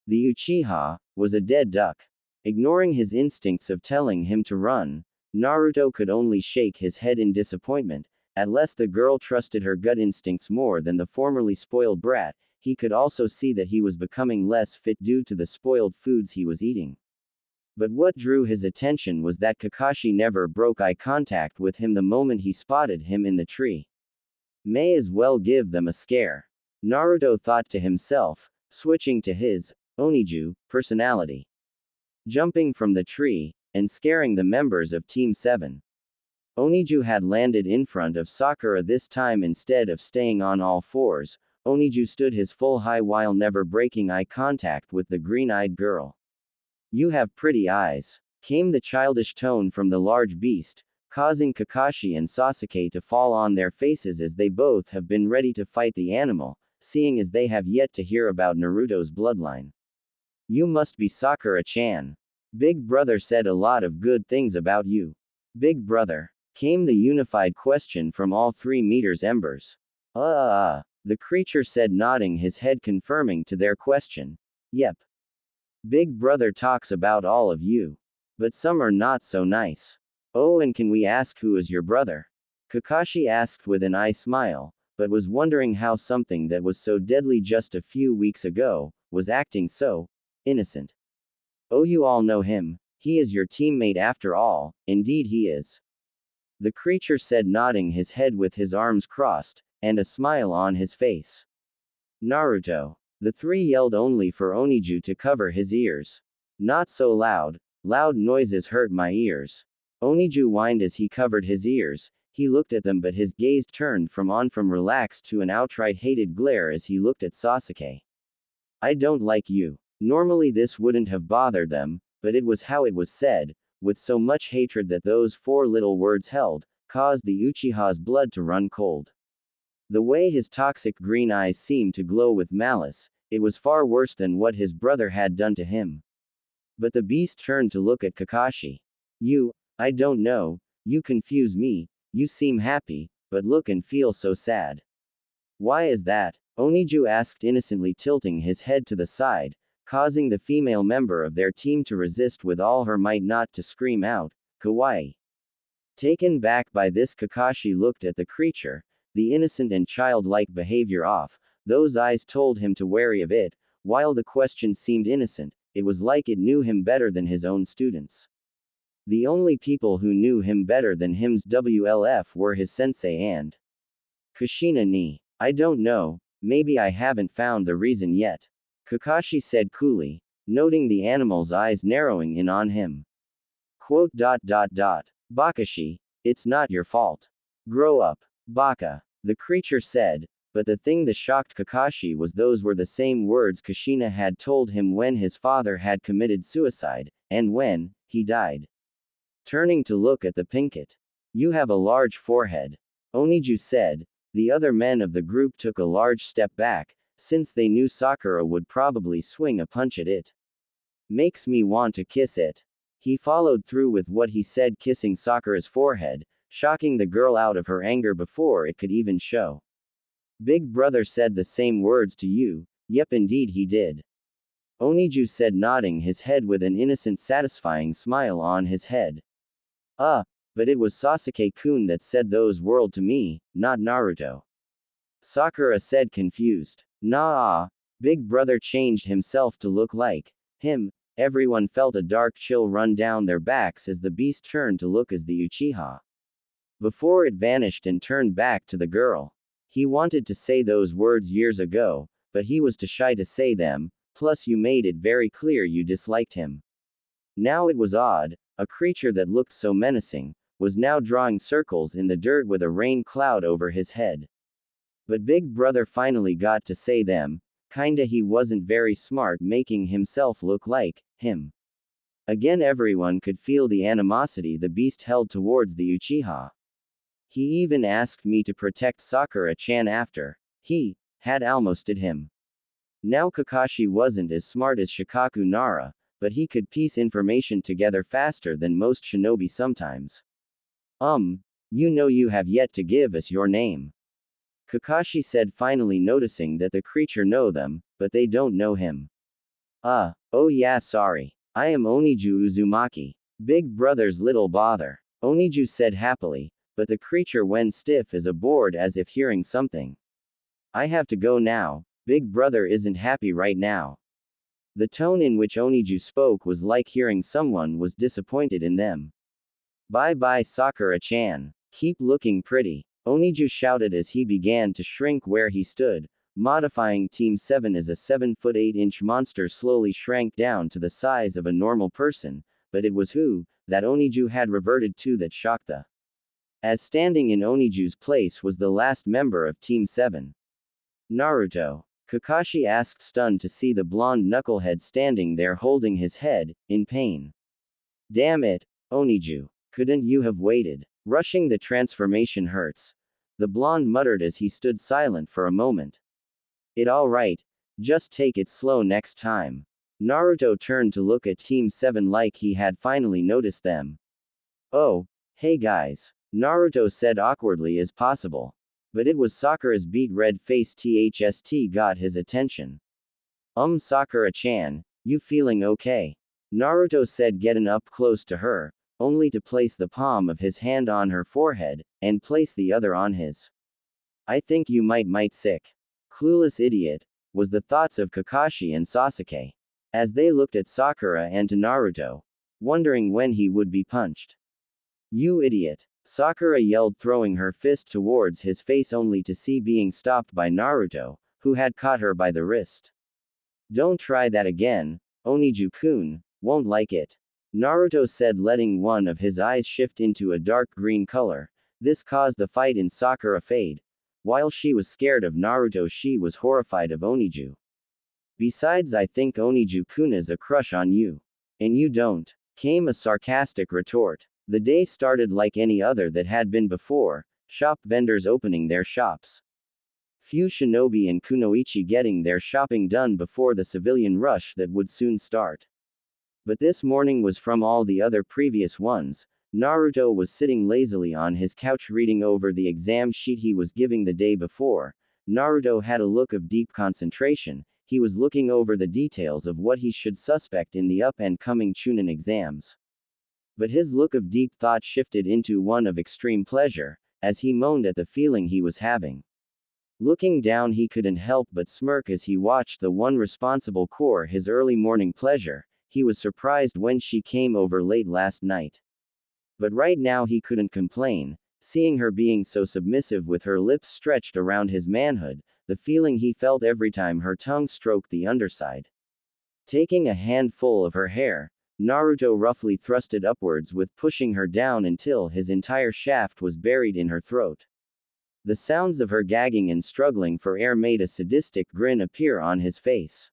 The Uchiha was a dead duck. Ignoring his instincts of telling him to run, Naruto could only shake his head in disappointment. At least the girl trusted her gut instincts more than the formerly spoiled brat. He could also see that he was becoming less fit due to the spoiled foods he was eating. But what drew his attention was that Kakashi never broke eye contact with him the moment he spotted him in the tree. May as well give them a scare. Naruto thought to himself, switching to his Oniju personality. Jumping from the tree, and scaring the members of Team 7. Oniju had landed in front of Sakura this time. Instead of staying on all fours, Oniju stood his full height while never breaking eye contact with the green-eyed girl. You have pretty eyes, came the childish tone from the large beast, causing Kakashi and Sasuke to fall on their faces, as they both have been ready to fight the animal, seeing as they have yet to hear about Naruto's bloodline. You must be Sakura-chan. Big brother said a lot of good things about you. Big brother, came the unified question from all 3 meters embers. The creature said, nodding his head, confirming to their question. Yep. Big brother talks about all of you. But some are not so nice. Oh, and can we ask who is your brother? Kakashi asked with an eye smile, but was wondering how something that was so deadly just a few weeks ago, was acting so innocent. Oh, you all know him. He is your teammate after all. Indeed he is. The creature said, nodding his head with his arms crossed, and a smile on his face. Naruto. The 3 yelled, only for Oniju to cover his ears. Not so loud. Loud noises hurt my ears. Oniju whined as he covered his ears. He looked at them, but his gaze turned from relaxed to an outright hated glare as he looked at Sasuke. I don't like you. Normally this wouldn't have bothered them, but it was how it was said, with so much hatred that those 4 little words held, caused the Uchiha's blood to run cold. The way his toxic green eyes seemed to glow with malice, it was far worse than what his brother had done to him. But the beast turned to look at Kakashi. I don't know, you confuse me, you seem happy, but look and feel so sad. Why is that? Oniju asked innocently, tilting his head to the side, causing the female member of their team to resist with all her might not to scream out, kawaii. Taken back by this, Kakashi looked at the creature, the innocent and childlike behavior off, those eyes told him to wary of it. While the question seemed innocent, it was like it knew him better than his own students. The only people who knew him better than him's WLF were his sensei and Kushina ni. I don't know, maybe I haven't found the reason yet. Kakashi said coolly, noting the animal's eyes narrowing in on him. Bakashi, it's not your fault. Grow up, Baka. The creature said, But the thing that shocked Kakashi was those were the same words Kushina had told him when his father had committed suicide, and when he died. Turning to look at the pinkett. You have a large forehead. Oniju said. The other men of the group took a large step back, since they knew Sakura would probably swing a punch at it. Makes me want to kiss it. He followed through with what he said, kissing Sakura's forehead, shocking the girl out of her anger before it could even show. Big brother said the same words to you. Yep, indeed he did. Oniju said, nodding his head with an innocent satisfying smile on his head. But it was Sasuke-kun that said those words to me, not Naruto. Sakura said, confused. Nah, big brother changed himself to look like him. Everyone felt a dark chill run down their backs as the beast turned to look as the Uchiha. Before it vanished and turned back to the girl. He wanted to say those words years ago, but he was too shy to say them, plus you made it very clear you disliked him. Now it was odd, a creature that looked so menacing, was now drawing circles in the dirt with a rain cloud over his head. But big brother finally got to say them, kinda he wasn't very smart making himself look like him. Again everyone could feel the animosity the beast held towards the Uchiha. He even asked me to protect Sakura-chan after he had almost did him. Now Kakashi wasn't as smart as Shikaku Nara, but he could piece information together faster than most shinobi sometimes. You know you have yet to give us your name. Kakashi said, finally noticing that the creature know them, but they don't know him. Oh yeah, sorry. I am Oniju Uzumaki. Big brother's little bother. Oniju said happily, but the creature went stiff as a board as if hearing something. I have to go now. Big brother isn't happy right now. The tone in which Oniju spoke was like hearing someone was disappointed in them. Bye bye Sakura-chan. Keep looking pretty. Oniju shouted as he began to shrink where he stood, modifying Team 7 as a 7-foot-8-inch monster slowly shrank down to the size of a normal person, but it was who that Oniju had reverted to that shocked the. As standing in Oniju's place was the last member of Team 7. Naruto. Kakashi asked, stunned to see the blonde knucklehead standing there holding his head, in pain. Damn it, Oniju. Couldn't you have waited? Rushing the transformation hurts. The blonde muttered as he stood silent for a moment. It alright. Just take it slow next time. Naruto turned to look at Team 7 like he had finally noticed them. Oh, hey guys. Naruto said awkwardly as possible. But it was Sakura's beet red face THST got his attention. Sakura-chan, you feeling okay? Naruto said, getting up close to her, only to place the palm of his hand on her forehead, and place the other on his. I think you might sick. Clueless idiot, was the thoughts of Kakashi and Sasuke. As they looked at Sakura and to Naruto, wondering when he would be punched. You idiot. Sakura yelled, throwing her fist towards his face only to see being stopped by Naruto, who had caught her by the wrist. Don't try that again, Oniju-kun, won't like it. Naruto said, letting one of his eyes shift into a dark green color. This caused the fight in Sakura fade. While she was scared of Naruto, she was horrified of Oniju. Besides, I think Oniju-kun has a crush on you. And you don't. Came a sarcastic retort. The day started like any other that had been before, shop vendors opening their shops. Few shinobi and kunoichi getting their shopping done before the civilian rush that would soon start. But this morning was from all the other previous ones. Naruto was sitting lazily on his couch reading over the exam sheet he was giving the day before. Naruto had a look of deep concentration. He was looking over the details of what he should suspect in the up-and-coming Chunin exams. But his look of deep thought shifted into one of extreme pleasure, as he moaned at the feeling he was having. Looking down, he couldn't help but smirk as he watched the one responsible for his early morning pleasure. He was surprised when she came over late last night. But right now he couldn't complain, seeing her being so submissive with her lips stretched around his manhood, the feeling he felt every time her tongue stroked the underside. Taking a handful of her hair, Naruto roughly thrust it upwards with pushing her down until his entire shaft was buried in her throat. The sounds of her gagging and struggling for air made a sadistic grin appear on his face.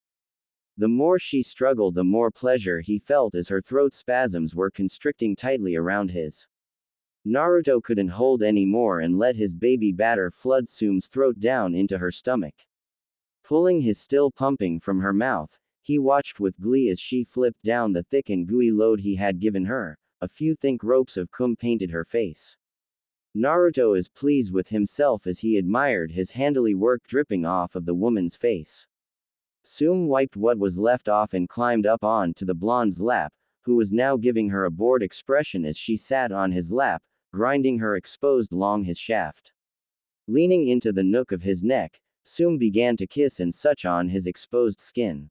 The more she struggled, the more pleasure he felt as her throat spasms were constricting tightly around his. Naruto couldn't hold any more and let his baby batter flood Tsume's throat down into her stomach. Pulling his still pumping from her mouth, he watched with glee as she flipped down the thick and gooey load he had given her. A few thick ropes of cum painted her face. Naruto is pleased with himself as he admired his handily work dripping off of the woman's face. Tsume wiped what was left off and climbed up on to the blonde's lap, who was now giving her a bored expression as she sat on his lap, grinding her exposed along his shaft. Leaning into the nook of his neck, Tsume began to kiss and such on his exposed skin.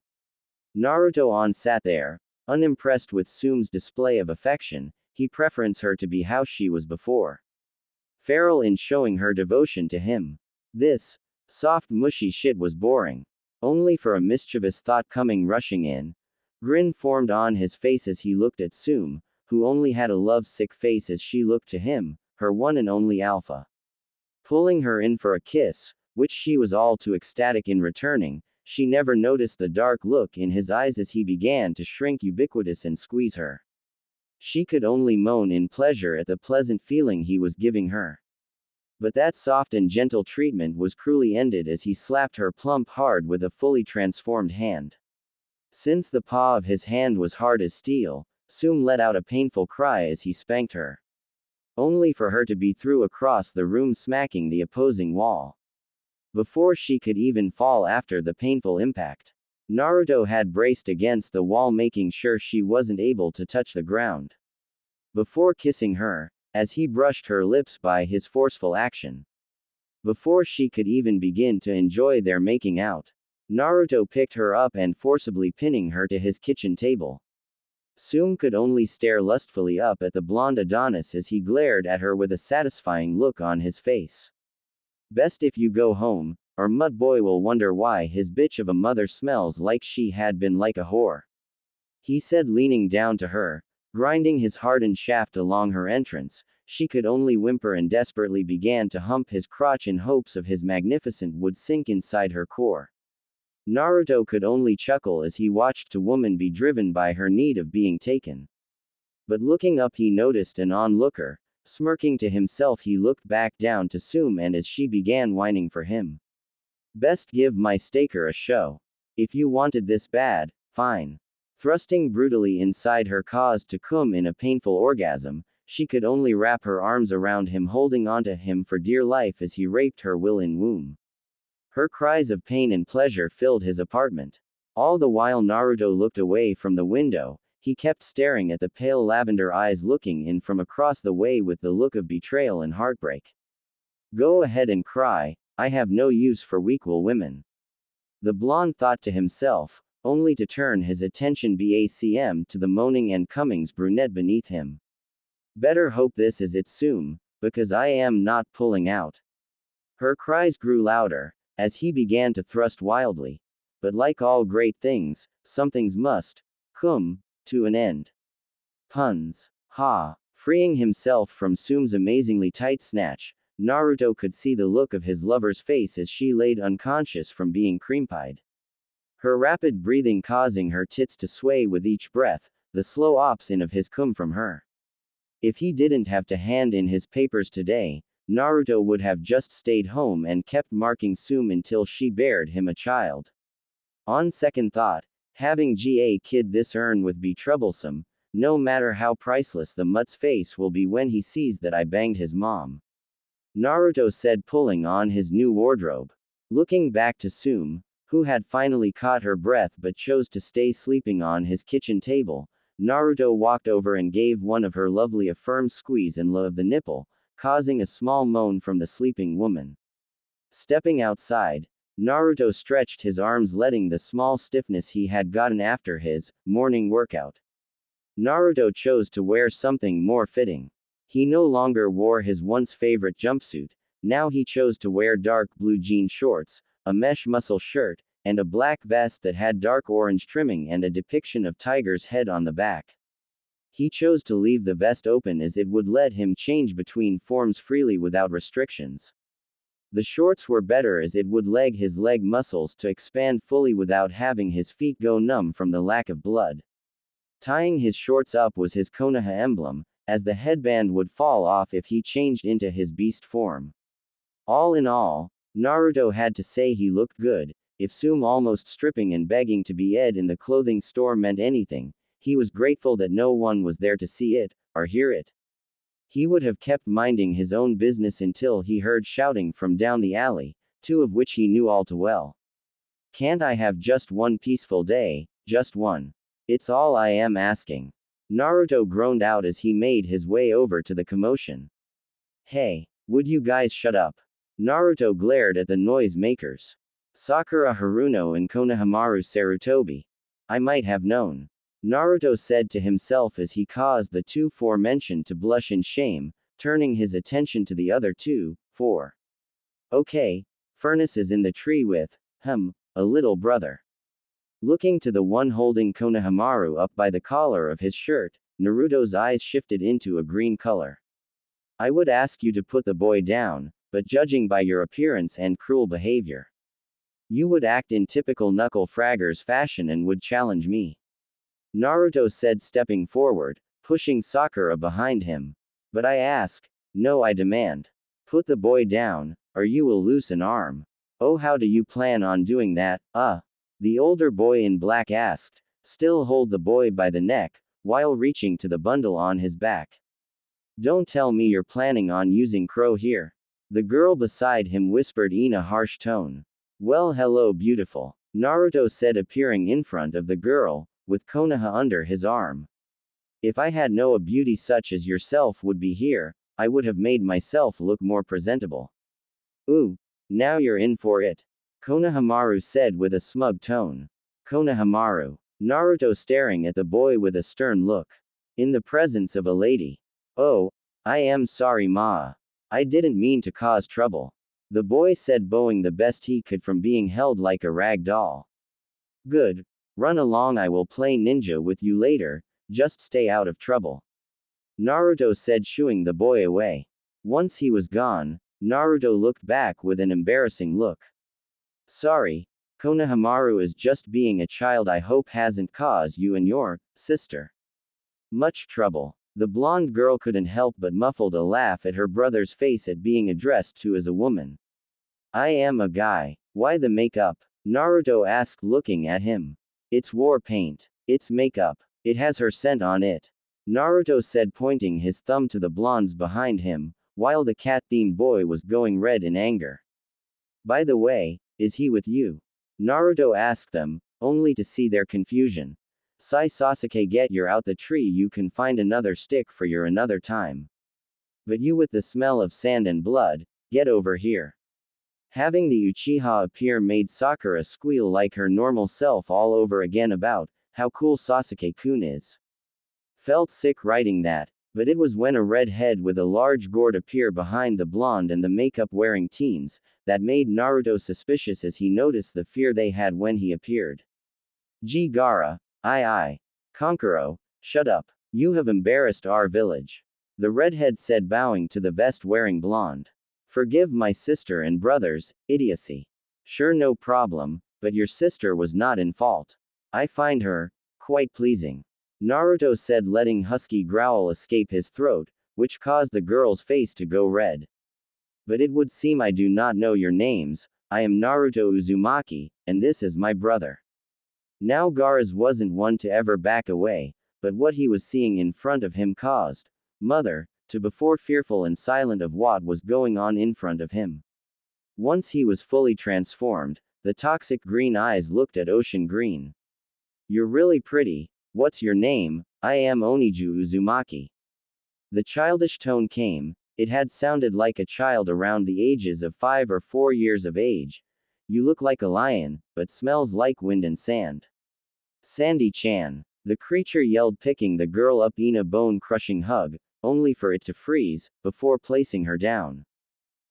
Naruto sat there, unimpressed with Tsume's display of affection. He preferred her to be how she was before. Feral in showing her devotion to him. This soft mushy shit was boring. Only for a mischievous thought coming rushing in. Grin formed on his face as he looked at Tsume, who only had a love-sick face as she looked to him, her one and only alpha. Pulling her in for a kiss, which she was all too ecstatic in returning, she never noticed the dark look in his eyes as he began to shrink ubiquitous and squeeze her. She could only moan in pleasure at the pleasant feeling he was giving her. But that soft and gentle treatment was cruelly ended as he slapped her plump hard with a fully transformed hand. Since the paw of his hand was hard as steel, Tsume let out a painful cry as he spanked her. Only for her to be thrown across the room smacking the opposing wall. Before she could even fall after the painful impact, Naruto had braced against the wall making sure she wasn't able to touch the ground. Before kissing her, as he brushed her lips by his forceful action. Before she could even begin to enjoy their making out, Naruto picked her up and forcibly pinning her to his kitchen table. Tsume could only stare lustfully up at the blonde Adonis as he glared at her with a satisfying look on his face. Best if you go home, or Mutt Boy will wonder why his bitch of a mother smells like she had been like a whore. He said, leaning down to her, grinding his hardened shaft along her entrance. She could only whimper and desperately began to hump his crotch in hopes of his magnificent would sink inside her core. Naruto could only chuckle as he watched a woman be driven by her need of being taken. But looking up he noticed an onlooker. Smirking to himself he looked back down to Tsume and as she began whining for him. Best give my staker a show. If you wanted this bad, fine. Thrusting brutally inside her caused to come in a painful orgasm. She could only wrap her arms around him holding onto him for dear life as he raped her will in womb. Her cries of pain and pleasure filled his apartment. All the while Naruto looked away from the window, he kept staring at the pale lavender eyes looking in from across the way with the look of betrayal and heartbreak. Go ahead and cry, I have no use for weak-willed women. The blonde thought to himself, only to turn his attention back to the moaning and Cummings brunette beneath him. Better hope this is it Tsume, because I am not pulling out. Her cries grew louder, as he began to thrust wildly. But like all great things, some things must come to an end. Puns. Ha. Freeing himself from Tsume's amazingly tight snatch, Naruto could see the look of his lover's face as she laid unconscious from being cream-pied. Her rapid breathing causing her tits to sway with each breath, the slow ops-in of his cum from her. If he didn't have to hand in his papers today, Naruto would have just stayed home and kept marking Tsume until she bared him a child. On second thought, having a kid this earn would be troublesome, no matter how priceless the mutt's face will be when he sees that I banged his mom. Naruto said, pulling on his new wardrobe. Looking back to Tsume, who had finally caught her breath but chose to stay sleeping on his kitchen table, Naruto walked over and gave one of her lovely a firm squeeze and of the nipple, causing a small moan from the sleeping woman. Stepping outside, Naruto stretched his arms, letting the small stiffness he had gotten after his morning workout. Naruto chose to wear something more fitting. He no longer wore his once favorite jumpsuit, now he chose to wear dark blue jean shorts, a mesh muscle shirt, and a black vest that had dark orange trimming and a depiction of tiger's head on the back. He chose to leave the vest open as it would let him change between forms freely without restrictions. The shorts were better as it would leg his leg muscles to expand fully without having his feet go numb from the lack of blood. Tying his shorts up was his Konoha emblem, as the headband would fall off if he changed into his beast form. All in all, Naruto had to say he looked good. If Tsume almost stripping and begging to be Ed in the clothing store meant anything, he was grateful that no one was there to see it, or hear it. He would have kept minding his own business until he heard shouting from down the alley, two of which he knew all too well. Can't I have just one peaceful day, just one? It's all I am asking. Naruto groaned out as he made his way over to the commotion. Hey, would you guys shut up? Naruto glared at the noise makers. Sakura Haruno and Konohamaru Sarutobi. I might have known. Naruto said to himself as he caused the two aforementioned to blush in shame, turning his attention to the other two. 4. Okay, Furnace is in the tree with, a little brother. Looking to the one holding Konohamaru up by the collar of his shirt, Naruto's eyes shifted into a green color. I would ask you to put the boy down, but judging by your appearance and cruel behavior, you would act in typical knuckle fraggers fashion and would challenge me. Naruto said, stepping forward, pushing Sakura behind him. But I ask, no, I demand. Put the boy down, or you will lose an arm. Oh, how do you plan on doing that? The older boy in black asked, still hold the boy by the neck, while reaching to the bundle on his back. Don't tell me you're planning on using crow here. The girl beside him whispered in a harsh tone. Well, hello, beautiful, Naruto said, appearing in front of the girl, with Konoha under his arm. If I had known a beauty such as yourself would be here, I would have made myself look more presentable. Ooh, now you're in for it, Konohamaru said with a smug tone. Konohamaru. Naruto staring at the boy with a stern look. In the presence of a lady. Oh, I am sorry, Ma. I didn't mean to cause trouble. The boy said, bowing the best he could from being held like a rag doll. Good. Run along, I will play ninja with you later, just stay out of trouble. Naruto said, shooing the boy away. Once he was gone, Naruto looked back with an embarrassing look. Sorry, Konohamaru is just being a child. I hope hasn't caused you and your sister much trouble. The blonde girl couldn't help but muffled a laugh at her brother's face at being addressed to as a woman. I am a guy. Why the makeup? Naruto asked, looking at him. It's war paint. It's makeup. It has her scent on it. Naruto said, pointing his thumb to the blondes behind him, while the cat-themed boy was going red in anger. By the way, is he with you? Naruto asked them, only to see their confusion. Sai Sasuke, get your out the tree, you can find another stick for your another time. But you with the smell of sand and blood, get over here. Having the Uchiha appear made Sakura squeal like her normal self all over again about how cool Sasuke-kun is. Felt sick writing that, but it was when a red head with a large gourd appeared behind the blonde and the makeup-wearing teens, that made Naruto suspicious as he noticed the fear they had when he appeared. Gee Gaara, Kankuro, shut up. You have embarrassed our village. The redhead said, bowing to the vest-wearing blonde. Forgive my sister and brothers, idiocy. Sure, no problem, but your sister was not in fault. I find her quite pleasing. Naruto said, letting husky growl escape his throat, which caused the girl's face to go red. But it would seem I do not know your names. I am Naruto Uzumaki, and this is my brother. Now Gaara's wasn't one to ever back away, but what he was seeing in front of him caused Mother to before fearful and silent of what was going on in front of him. Once he was fully transformed, the toxic green eyes looked at ocean green. You're really pretty. What's your name? I am Oniju Uzumaki. The childish tone came. It had sounded like a child around the ages of 5 or 4 years of age. You look like a lion, but smells like wind and sand. Sandy-chan. The creature yelled, picking the girl up in a bone-crushing hug, only for it to freeze, before placing her down.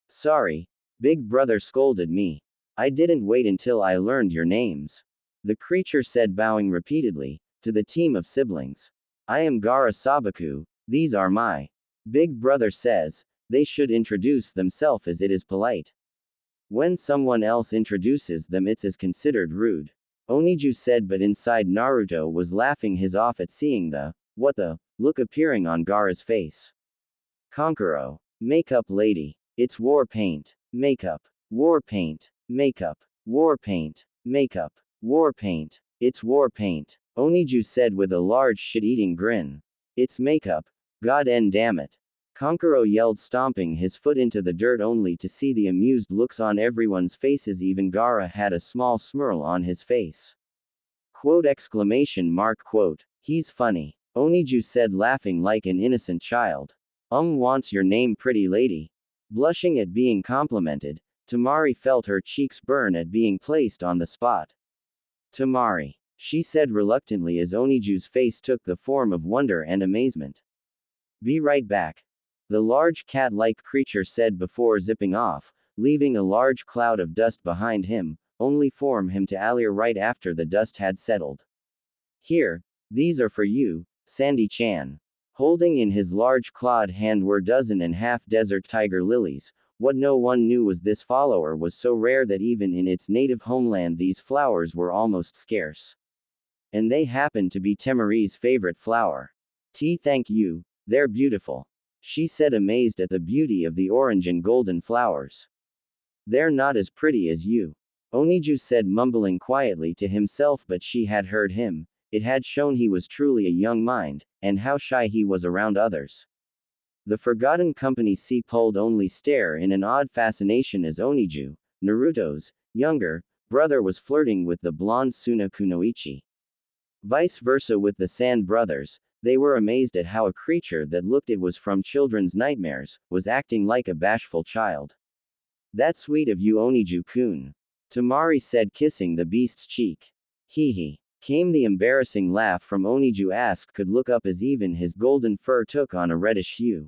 Sorry. Big brother scolded me. I didn't wait until I learned your names. The creature said, bowing repeatedly, to the team of siblings. I am Gaara Sabaku, these are my big brother says, they should introduce themselves as it is polite. When someone else introduces them, it's as considered rude. Oniju said, but inside Naruto was laughing his off at seeing the, what the, look appearing on Gaara's face. Kankuro. Makeup lady. It's war paint. Makeup. War paint. Makeup. War paint. Makeup. War paint. It's war paint. Oniju said with a large shit-eating grin. It's makeup. God damn it. Kankuro yelled, stomping his foot into the dirt only to see the amused looks on everyone's faces. Even Gaara had a small smile on his face. Quote exclamation mark quote. He's funny. Oniju said, laughing like an innocent child. Wants your name, pretty lady? Blushing at being complimented, Temari felt her cheeks burn at being placed on the spot. Temari, she said reluctantly as Oniju's face took the form of wonder and amazement. Be right back. The large cat-like creature said before zipping off, leaving a large cloud of dust behind him, only for him to alire right after the dust had settled. Here, these are for you, Sandy-chan. Holding in his large clawed hand were dozen and half desert tiger lilies. What no one knew was this flower was so rare that even in its native homeland these flowers were almost scarce. And they happened to be Temari's favorite flower. Thank you, they're beautiful. She said, amazed at the beauty of the orange and golden flowers. They're not as pretty as you. Oniju said, mumbling quietly to himself, but she had heard him. It had shown he was truly a young mind, and how shy he was around others. The Forgotten Company pulled only stare in an odd fascination as Oniju, Naruto's younger brother, was flirting with the blonde Suna Kunoichi. Vice versa with the Sand brothers, they were amazed at how a creature that looked it was from children's nightmares, was acting like a bashful child. That's sweet of you, Oniju-kun. Temari said, kissing the beast's cheek. Hee hee. Came the embarrassing laugh from Oniju. Could look up as even his golden fur took on a reddish hue.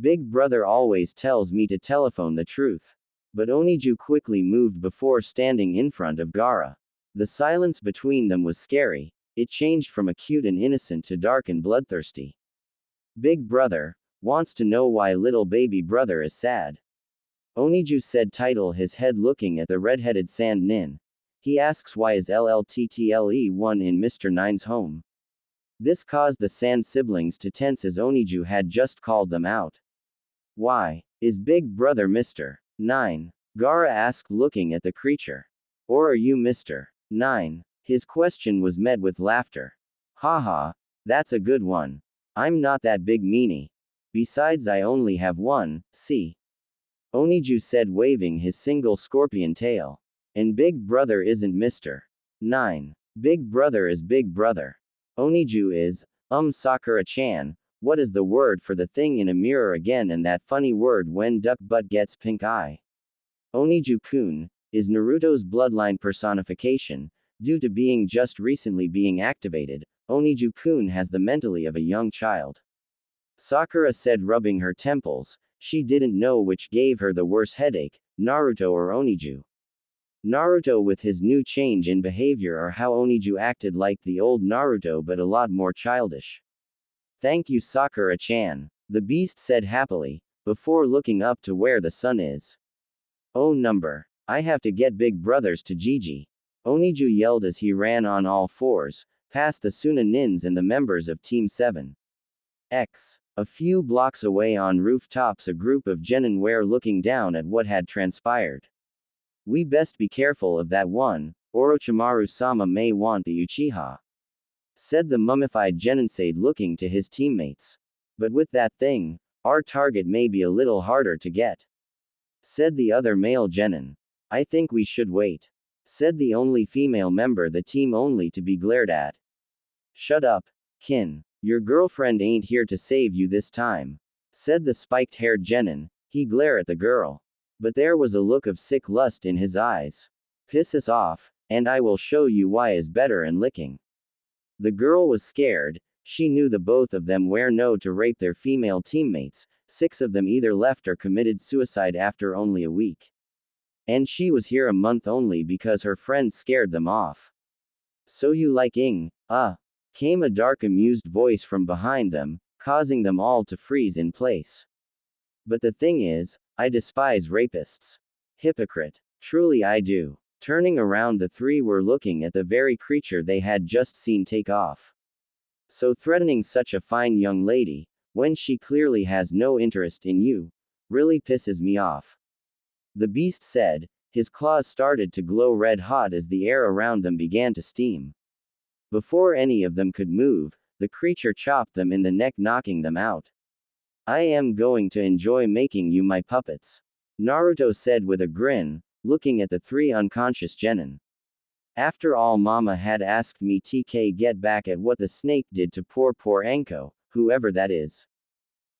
Big brother always tells me to telephone the truth. But Oniju quickly moved before standing in front of Gaara. The silence between them was scary. It changed from acute and innocent to dark and bloodthirsty. Big brother wants to know why little baby brother is sad. Oniju said, his head looking at the red-headed Sand Nin. He asks why is LLTTLE1 in Mr. Nine's home. This caused the Sand siblings to tense as Oniju had just called them out. Why is Big Brother Mr. 9? Gaara asked, looking at the creature. Or are you Mr. 9? His question was met with laughter. Haha, that's a good one. I'm not that big meanie. Besides, I only have one, see? Oniju said, waving his single scorpion tail. And Big Brother isn't Mr. 9. Big Brother is Big Brother. Oniju is, Sakura-chan, what is the word for the thing in a mirror again, and that funny word when duck butt gets pink eye? Oniju-kun is Naruto's bloodline personification. Due to being just recently being activated, Oniju-kun has the mentally of a young child. Sakura said, rubbing her temples. She didn't know which gave her the worse headache, Naruto or Oniju. Naruto with his new change in behavior, or how Oniju acted like the old Naruto but a lot more childish. Thank you, Sakura-chan, the beast said happily, before looking up to where the sun is. Oh number. I have to get big brothers to Gigi. Oniju yelled as he ran on all fours, past the Suna Nins and the members of Team 7. A few blocks away on rooftops, a group of genin were looking down at what had transpired. We best be careful of that one, Orochimaru-sama may want the Uchiha. Said the mummified Geninsade, looking to his teammates. But with that thing, our target may be a little harder to get. Said the other male genin. I think we should wait. Said the only female member the team, only to be glared at. Shut up, Kin. Your girlfriend ain't here to save you this time. Said the spiked-haired genin. He glared at the girl. But there was a look of sick lust in his eyes. Piss us off, and I will show you why is better and licking. The girl was scared. She knew the both of them were no to rape their female teammates. 6 of them either left or committed suicide after only a week. And she was here a month only because her friends scared them off. So you like Ing, came a dark amused voice from behind them, causing them all to freeze in place. But the thing is, I despise rapists. Hypocrite. Truly I do. Turning around, the three were looking at the very creature they had just seen take off. So threatening such a fine young lady, when she clearly has no interest in you, really pisses me off. The beast said, his claws started to glow red hot as the air around them began to steam. Before any of them could move, the creature chopped them in the neck, knocking them out. I am going to enjoy making you my puppets, Naruto said with a grin, looking at the three unconscious genin. After all, Mama had asked me to get back at what the snake did to poor Anko, whoever that is.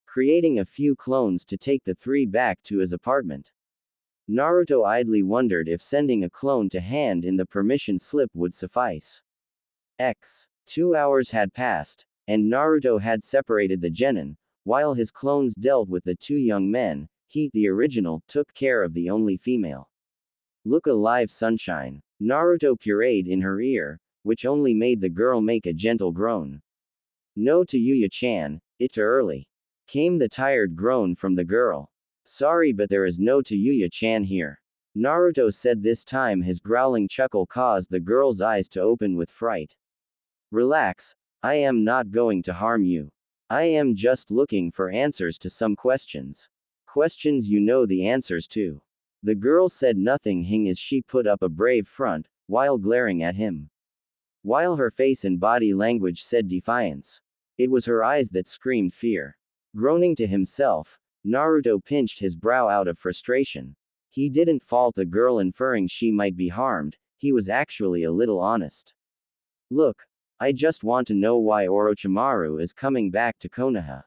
Creating a few clones to take the three back to his apartment. Naruto idly wondered if sending a clone to hand in the permission slip would suffice. 2 hours had passed, and Naruto had separated the genin, while his clones dealt with the two young men. He, the original, took care of the only female. Look alive, sunshine, Naruto pureed in her ear, which only made the girl make a gentle groan. No to Yuya-chan, it's too early. Came the tired groan from the girl. Sorry, but there is no to Yuya-chan here, Naruto said. This time his growling chuckle caused the girl's eyes to open with fright. Relax, I am not going to harm you. I am just looking for answers to some questions. Questions you know the answers to. The girl said nothing as she put up a brave front, while glaring at him. While her face and body language said defiance. It was her eyes that screamed fear. Groaning to himself, Naruto pinched his brow out of frustration. He didn't fault the girl, inferring she might be harmed. He was actually a little honest. Look, I just want to know why Orochimaru is coming back to Konoha.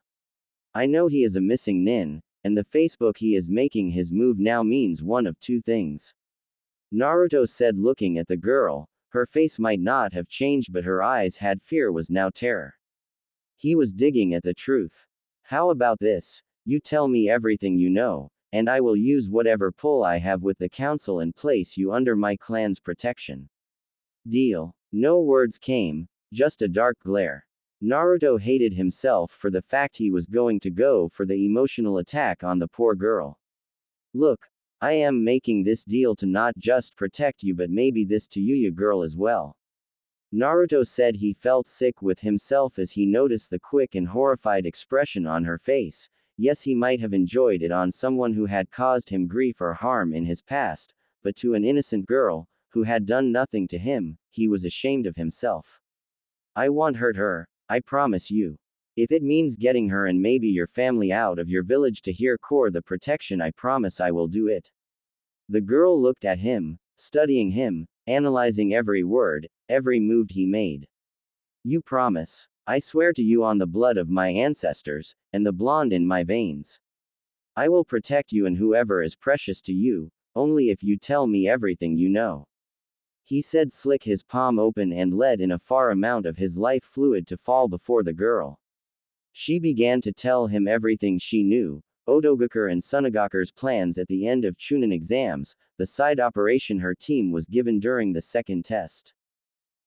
I know he is a missing nin, and the Facebook he is making his move now means one of two things. Naruto said, looking at the girl. Her face might not have changed, but her eyes had fear, was now terror. He was digging at the truth. How about this? You tell me everything you know, and I will use whatever pull I have with the council and place you under my clan's protection. Deal. No words came, just a dark glare. Naruto hated himself for the fact he was going to go for the emotional attack on the poor girl. Look, I am making this deal to not just protect you but maybe this to Yuya girl as well. Naruto said he felt sick with himself as he noticed the quick and horrified expression on her face. Yes, he might have enjoyed it on someone who had caused him grief or harm in his past, but to an innocent girl, who had done nothing to him, he was ashamed of himself. I won't hurt her, I promise you. If it means getting her and maybe your family out of your village to hear core the protection, I promise I will do it. The girl looked at him, studying him, analyzing every word, every move he made. You promise? I swear to you on the blood of my ancestors, and the blonde in my veins. I will protect you and whoever is precious to you, only if you tell me everything you know. He said, slick his palm open and let in a far amount of his life fluid to fall before the girl. She began to tell him everything she knew, Otogakur and Sunagakur's plans at the end of Chunin exams, the side operation her team was given during the second test.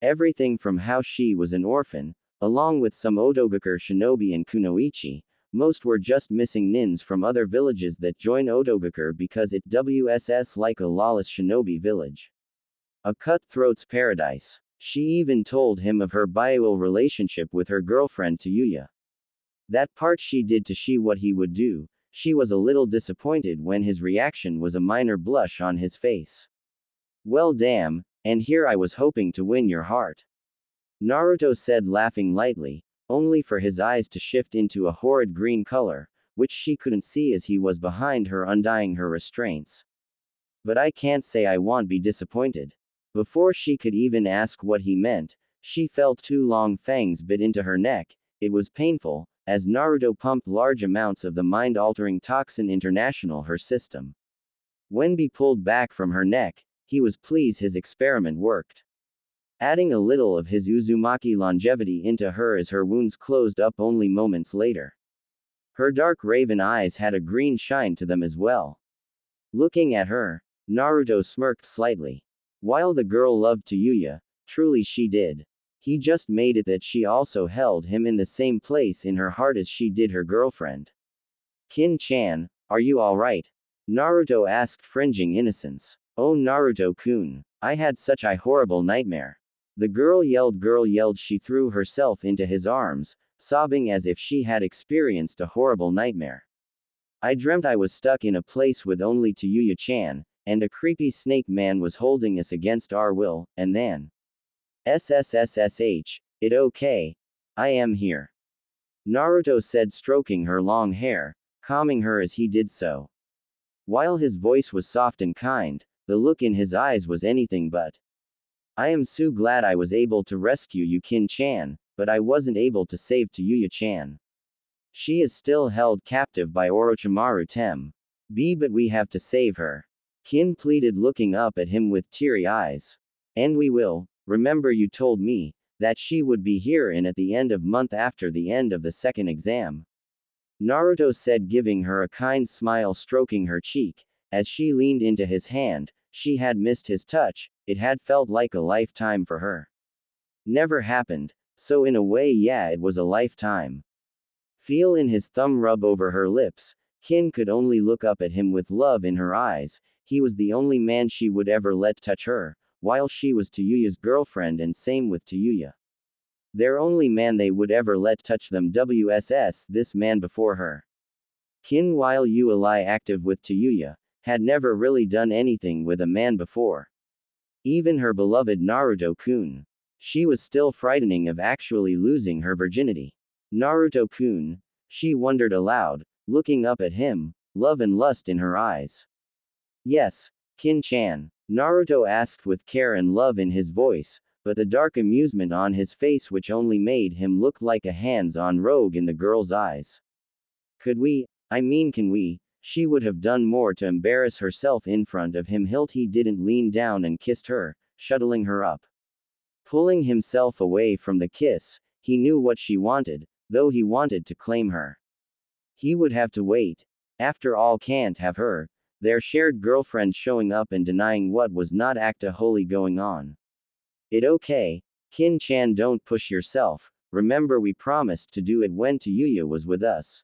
Everything from how she was an orphan, along with some Otogakur shinobi and kunoichi, most were just missing nins from other villages that join Otogakur because it was like a lawless shinobi village. A cutthroat's paradise. She even told him of her bilateral relationship with her girlfriend Yuya. That part she did to see what he would do. She was a little disappointed when his reaction was a minor blush on his face. Well damn, and here I was hoping to win your heart. Naruto said, laughing lightly, only for his eyes to shift into a horrid green color, which she couldn't see as he was behind her undying her restraints. But I can't say I won't be disappointed. Before she could even ask what he meant, she felt two long fangs bit into her neck. It was painful, as Naruto pumped large amounts of the mind-altering toxin international her system. When be pulled back from her neck, he was pleased his experiment worked. Adding a little of his Uzumaki longevity into her as her wounds closed up only moments later. Her dark raven eyes had a green shine to them as well. Looking at her, Naruto smirked slightly. While the girl loved Yuya, truly she did. He just made it that she also held him in the same place in her heart as she did her girlfriend. Kin-chan, are you alright? Naruto asked, fringing innocence. Oh Naruto-kun. I had such a horrible nightmare. The girl yelled. She threw herself into his arms, sobbing as if she had experienced a horrible nightmare. I dreamt I was stuck in a place with only Tayuya-chan, and a creepy snake man was holding us against our will, and then. SSSSH. It okay. I am here. Naruto said, stroking her long hair, calming her as he did so. While his voice was soft and kind, the look in his eyes was anything but. I am so glad I was able to rescue you, Kin-chan, but I wasn't able to save Tayuya-chan. She is still held captive by Orochimaru Temari, but we have to save her. Kin pleaded, looking up at him with teary eyes. And we will. Remember you told me that she would be here in at the end of month after the end of the second exam. Naruto said, giving her a kind smile, stroking her cheek. As she leaned into his hand, she had missed his touch. It had felt like a lifetime for her. Never happened, so in a way yeah, it was a lifetime. Feel in his thumb rub over her lips. Kin could only look up at him with love in her eyes. He was the only man she would ever let touch her, while she was Tayuya's girlfriend, and same with Tayuya. Their only man they would ever let touch them. WSS this man before her. Kin, while you ally active with Tayuya, had never really done anything with a man before. Even her beloved Naruto-kun. She was still frightening of actually losing her virginity. Naruto-kun, she wondered aloud, looking up at him, love and lust in her eyes. Yes, Kin-chan, Naruto asked with care and love in his voice, but the dark amusement on his face which only made him look like a hands-on rogue in the girl's eyes. Can we? She would have done more to embarrass herself in front of him. He didn't lean down and kissed her, shuttling her up. Pulling himself away from the kiss, he knew what she wanted, though he wanted to claim her. He would have to wait. After all, can't have her, their shared girlfriend, showing up and denying what was not acta wholly going on. It okay, Kin-chan, don't push yourself. Remember we promised to do it when Tayuya was with us.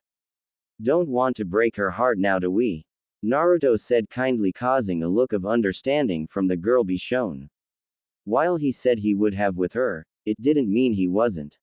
Don't want to break her heart now, do we? Naruto said kindly, causing a look of understanding from the girl be shown. While he said he would have with her, it didn't mean he wasn't.